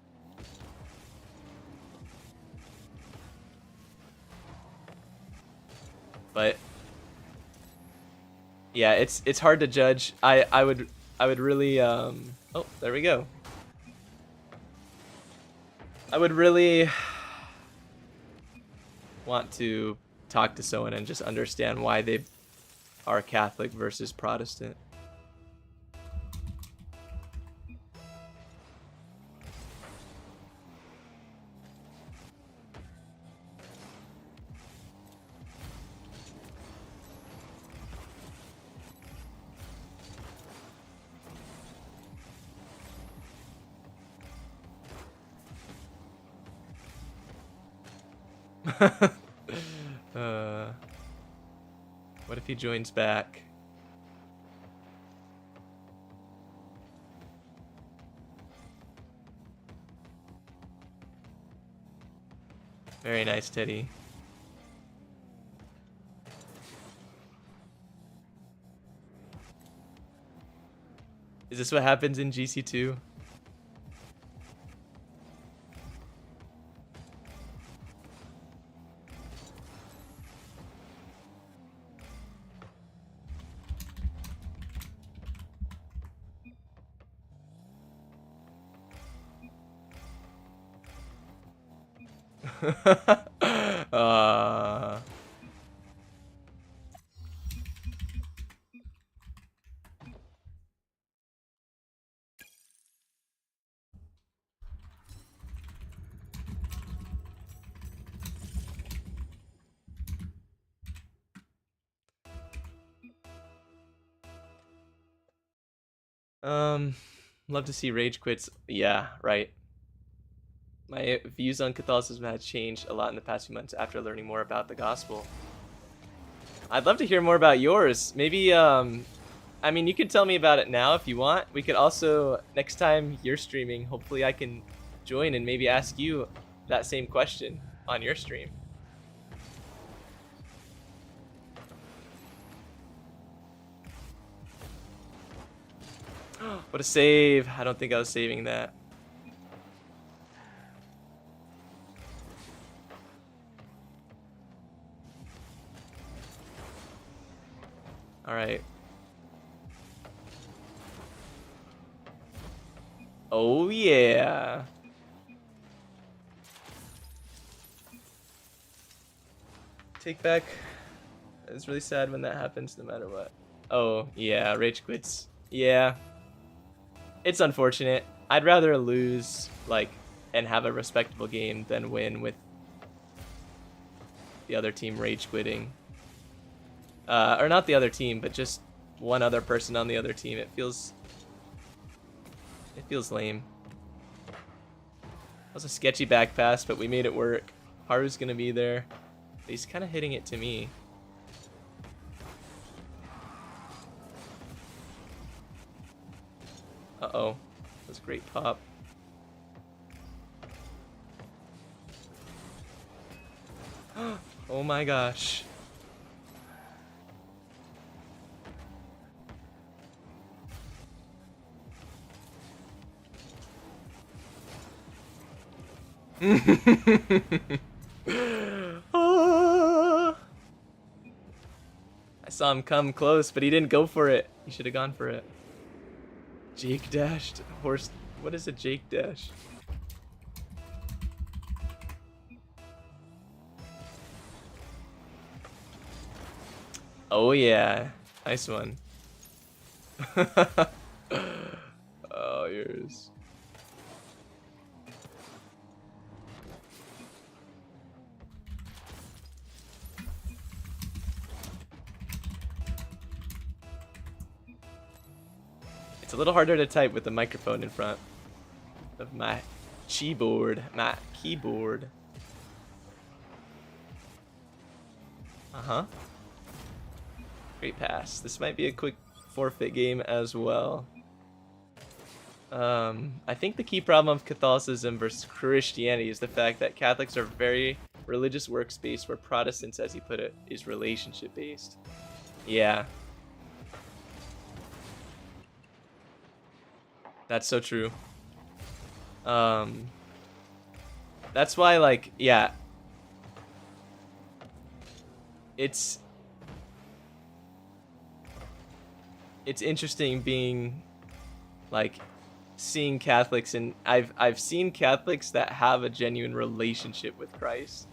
But yeah, it's hard to judge. I would really oh, there we go. I would really want to talk to someone and just understand why they are Catholic versus Protestant. What if he joins back? Very nice, Teddy. Is this what happens in GC2? uh... Love to see rage quits. Yeah, right. My views on Catholicism had changed a lot in the past few months after learning more about the gospel. I'd love to hear more about yours. Maybe, I mean, you can tell me about it now if you want. We could also, next time you're streaming, hopefully I can join and maybe ask you that same question on your stream. What a save. I don't think I was saving that. All right. Oh, yeah. Take back. It's really sad when that happens no matter what. Oh, yeah. Rage quits. Yeah. It's unfortunate. I'd rather lose, like, and have a respectable game than win with the other team rage quitting. Or not the other team, but just one other person on the other team. It feels lame. That was a sketchy back pass, but we made it work. Haru's gonna be there. But he's kind of hitting it to me. Uh-oh. That was a great pop. Oh my gosh. Oh. I saw him come close, but he didn't go for it. He should have gone for it. Jake dashed. Horse. What is a Jake dash? Oh yeah. Nice one. Oh, yours. It's a little harder to type with the microphone in front of my keyboard. Uh-huh. Great pass. This might be a quick forfeit game as well. I think the key problem of Catholicism versus Christianity is the fact that Catholics are very religious works-based, where Protestants, as you put it, is relationship-based. Yeah. That's so true. That's why, like, yeah. It's interesting being, like, seeing Catholics, and I've seen Catholics that have a genuine relationship with Christ,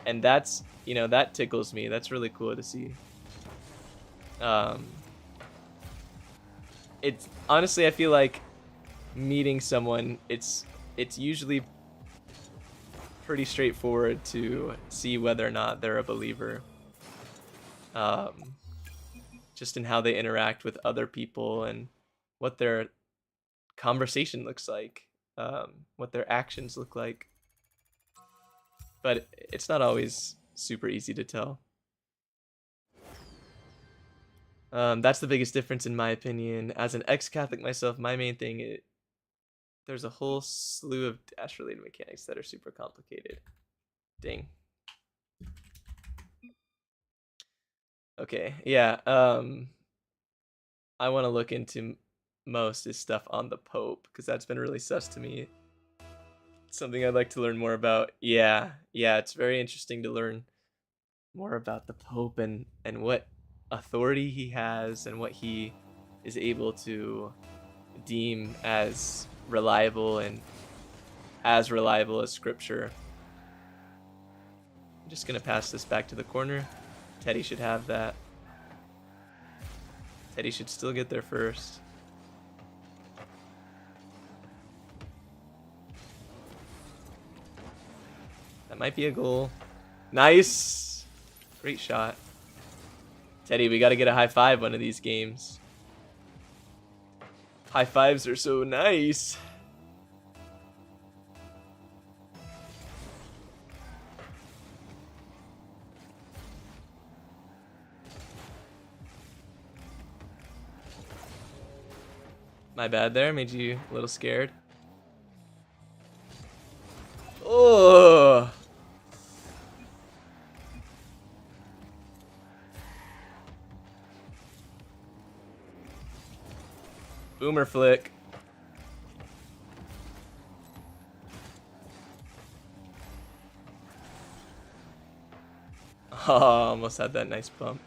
and that's, you know, that tickles me. That's really cool to see. It's honestly, I feel like meeting someone, it's usually pretty straightforward to see whether or not they're a believer, just in how they interact with other people and what their conversation looks like, what their actions look like. But it's not always super easy to tell. That's the biggest difference in my opinion. As an ex-Catholic myself, my main thing, there's a whole slew of dash-related mechanics that are super complicated. Dang. Okay, yeah. I want to look into most is stuff on the Pope, because that's been really sus to me. It's something I'd like to learn more about. Yeah, it's very interesting to learn more about the Pope and what authority he has and what he is able to deem as reliable and as reliable as Scripture. I'm just gonna pass this back to the corner. Teddy should have that. Teddy should still get there first. That might be a goal. Nice! Great shot. Teddy, we gotta get a high five one of these games. High fives are so nice. My bad there, made you a little scared. Oh! Boomer flick. Oh, almost had that nice bump.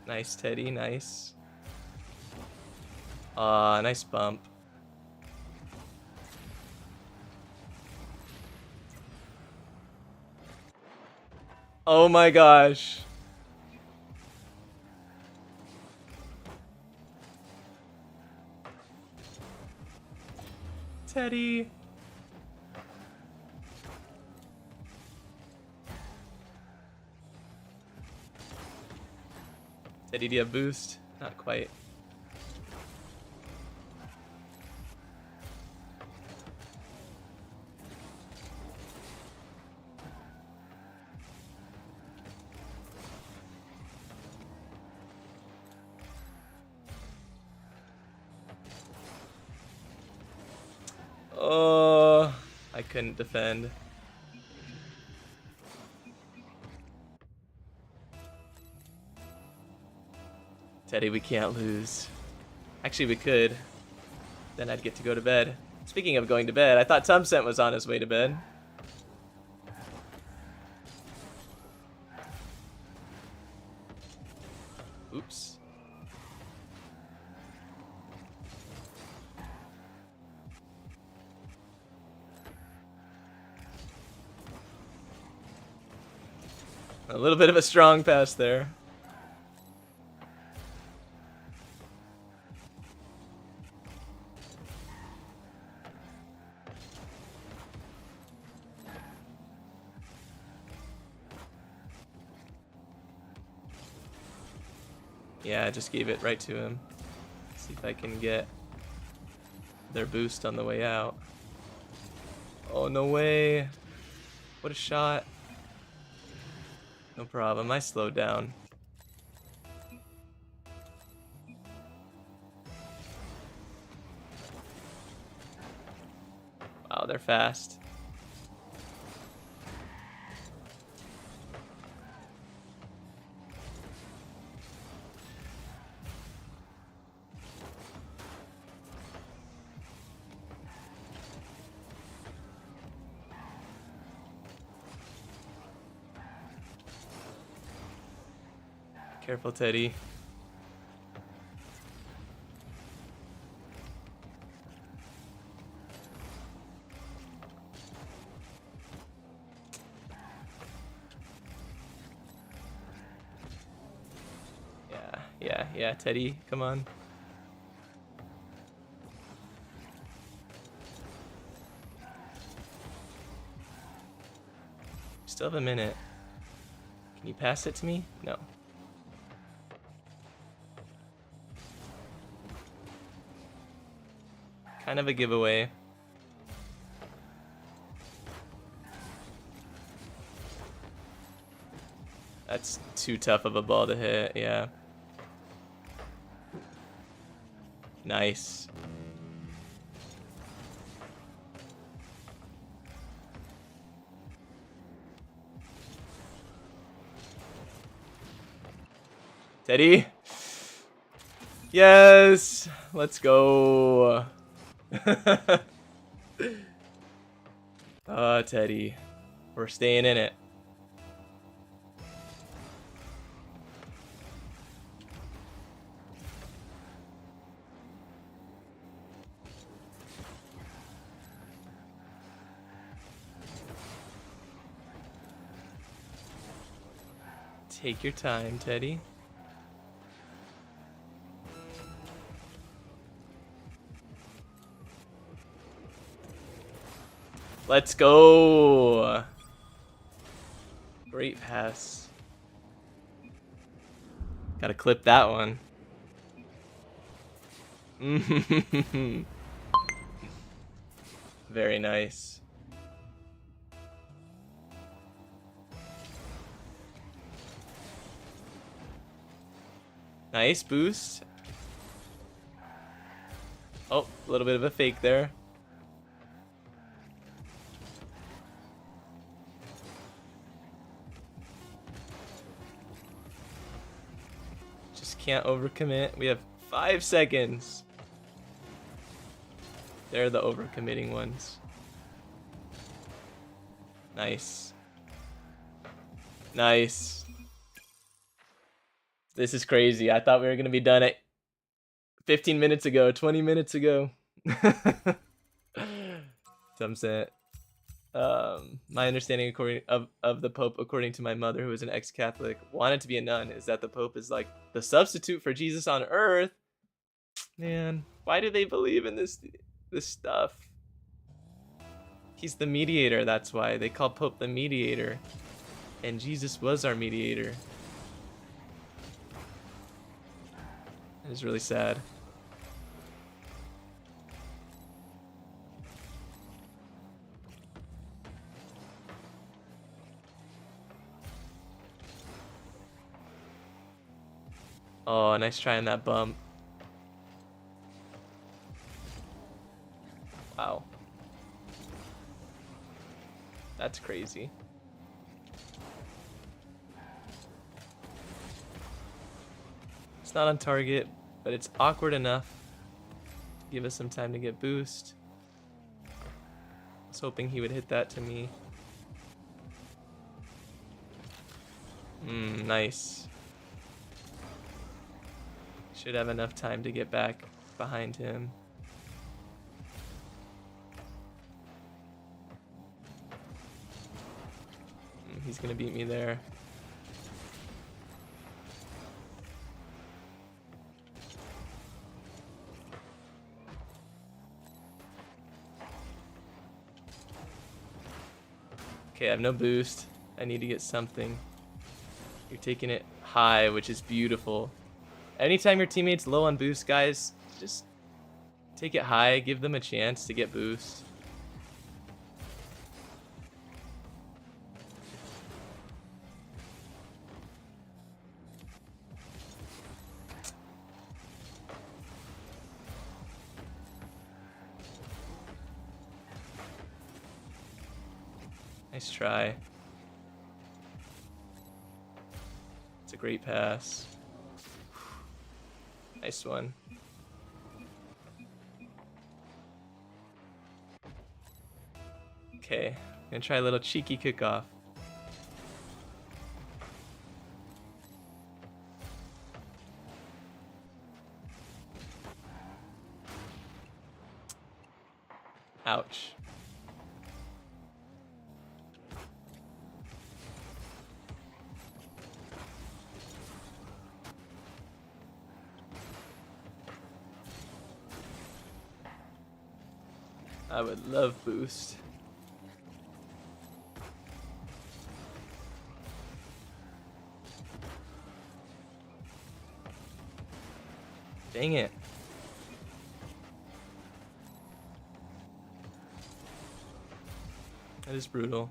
Nice, Teddy, nice. Nice bump. Oh my gosh. Teddy. Teddy, do you have boost? Not quite. Oh, I couldn't defend. Teddy, we can't lose. Actually, we could. Then I'd get to go to bed. Speaking of going to bed, I thought Tumcent was on his way to bed. Oops. A little bit of a strong pass there. Yeah, I just gave it right to him. See if I can get their boost on the way out. Oh, no way. What a shot. No problem, I slowed down. Wow, they're fast. Careful, Teddy. Yeah, Teddy, come on. Still have a minute. Can you pass it to me? No. Kind of a giveaway. That's too tough of a ball to hit, yeah. Nice. Teddy? Yes! Let's go. Teddy. We're staying in it. Take your time, Teddy. Let's go. Great pass. Gotta clip that one. Very nice. Nice boost. Oh, a little bit of a fake there. Just can't overcommit. We have 5 seconds. They're the overcommitting ones. Nice. Nice. This is crazy. I thought we were going to be done at 15 minutes ago, 20 minutes ago. Some said, my understanding of the Pope, according to my mother, who is an ex-Catholic, wanted to be a nun, is that the Pope is like the substitute for Jesus on earth. Man, why do they believe in this stuff? He's the mediator, that's why. They call Pope the mediator. And Jesus was our mediator. It is really sad. Oh, nice try on that bump. Wow. That's crazy. It's not on target, but it's awkward enough to give us some time to get boost. I was hoping he would hit that to me. Nice. Should have enough time to get back behind him. He's gonna beat me there. Okay, I have no boost. I need to get something. You're taking it high, which is beautiful. Anytime your teammate's low on boost, guys, just take it high, give them a chance to get boost. Nice try. It's a great pass. Nice one. Okay, I'm gonna try a little cheeky kickoff. Ouch. I would love boost. Dang it. That is brutal.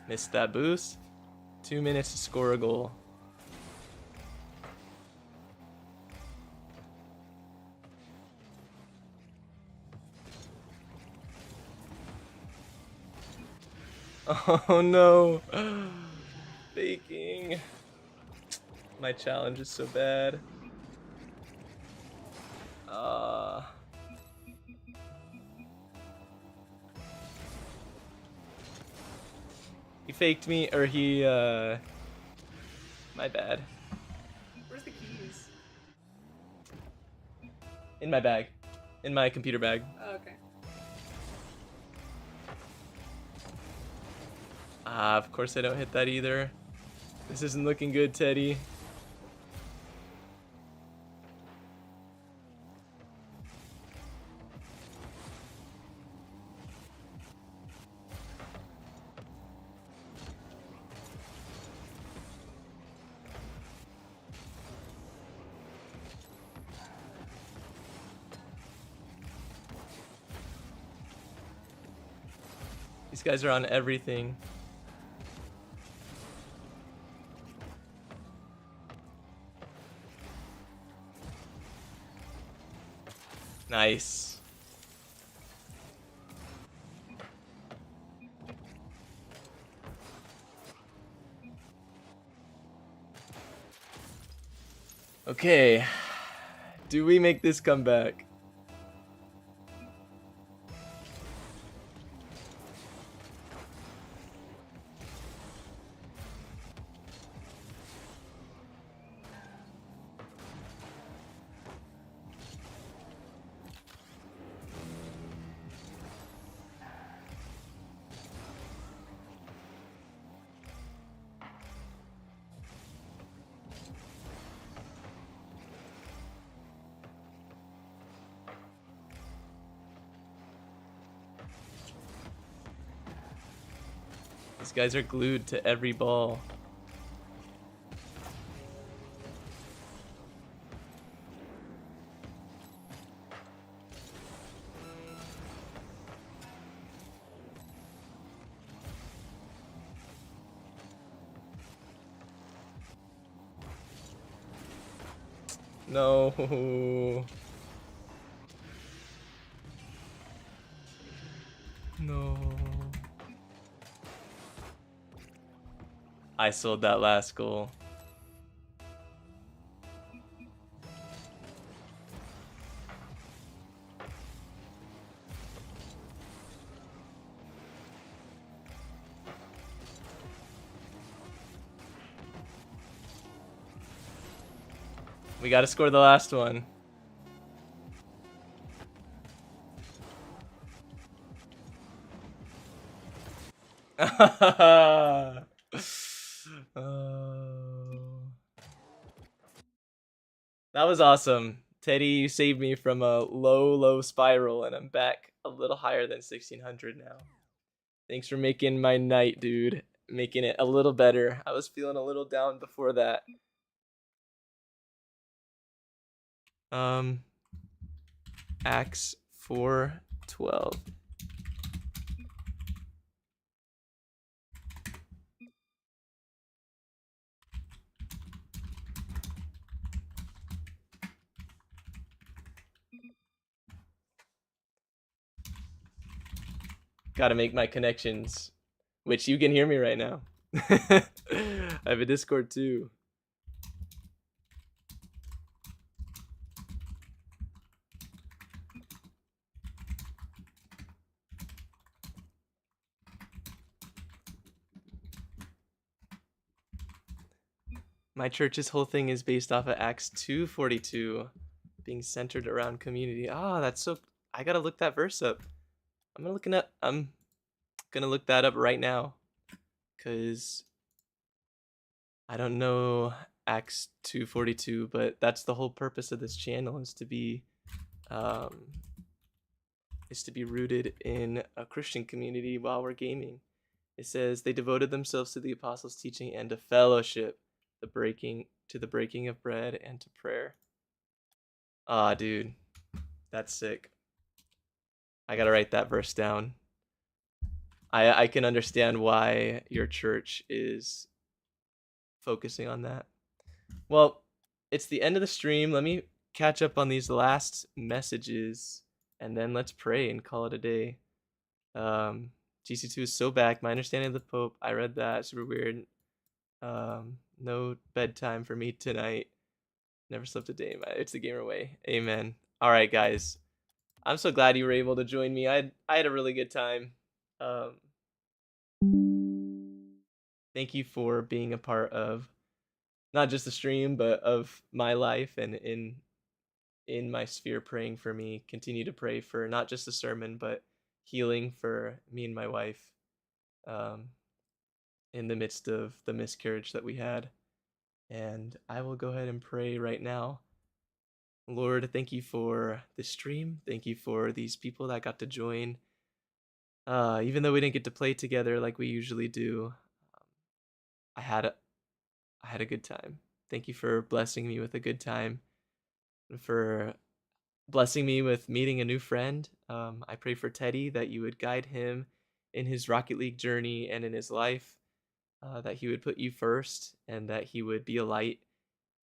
Missed that boost. 2 minutes to score a goal. Oh no. Baking. My challenge is so bad. He faked me, or he, my bad. Where's the keys? In my bag. In my computer bag. Oh, okay. Ah, of course I don't hit that either. This isn't looking good, Teddy. These guys are on everything. Nice. Okay. Do we make this comeback? These guys are glued to every ball. No. No. I sold that last goal. We gotta score the last one. That was awesome. Teddy, you saved me from a low spiral, and I'm back a little higher than 1600 now. Thanks for making my night, dude. Making it a little better. I was feeling a little down before that. Axe 412. Gotta make my connections, which you can hear me right now. I have a Discord too. My church's whole thing is based off of Acts 2:42, being centered around community. Ah, that's so. I gotta look that verse up. I'm gonna look that up right now, cause I don't know Acts 2:42, but that's the whole purpose of this channel is to be rooted in a Christian community while we're gaming. It says they devoted themselves to the apostles' teaching and to fellowship, the breaking of bread and to prayer. Ah, dude, that's sick. I gotta write that verse down. I can understand why your church is focusing on that. Well, it's the end of the stream. Let me catch up on these last messages, and then let's pray and call it a day. GC2 is so back. My understanding of the Pope. I read that. Super weird. No bedtime for me tonight. Never slept a day. It's the gamer way. Amen. All right, guys. I'm so glad you were able to join me. I had a really good time. Thank you for being a part of not just the stream, but of my life and in my sphere, praying for me. Continue to pray for not just the sermon, but healing for me and my wife in the midst of the miscarriage that we had. And I will go ahead and pray right now. Lord, thank you for the stream. Thank you for these people that got to join. Even though we didn't get to play together like we usually do, I had a good time. Thank you for blessing me with a good time, and for blessing me with meeting a new friend. I pray for Teddy that you would guide him in his Rocket League journey and in his life, that he would put you first and that he would be a light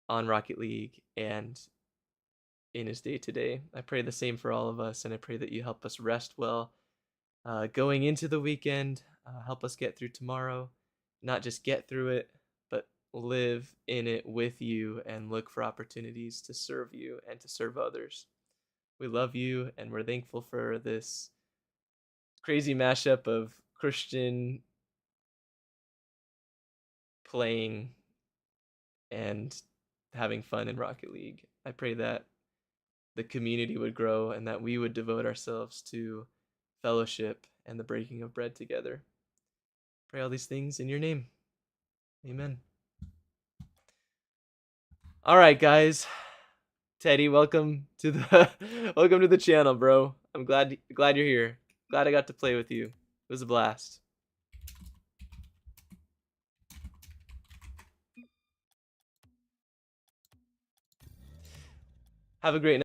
on Rocket League and in his day to day. I pray the same for all of us, and I pray that you help us rest well going into the weekend. Help us get through tomorrow, not just get through it, but live in it with you and look for opportunities to serve you and to serve others. We love you, and we're thankful for this crazy mashup of Christian playing and having fun in Rocket League. I pray that the community would grow and that we would devote ourselves to fellowship and the breaking of bread together. Pray all these things in your name. Amen. All right, guys. Teddy, welcome to the welcome to the channel, bro. I'm glad you're here. Glad I got to play with you. It was a blast. Have a great night.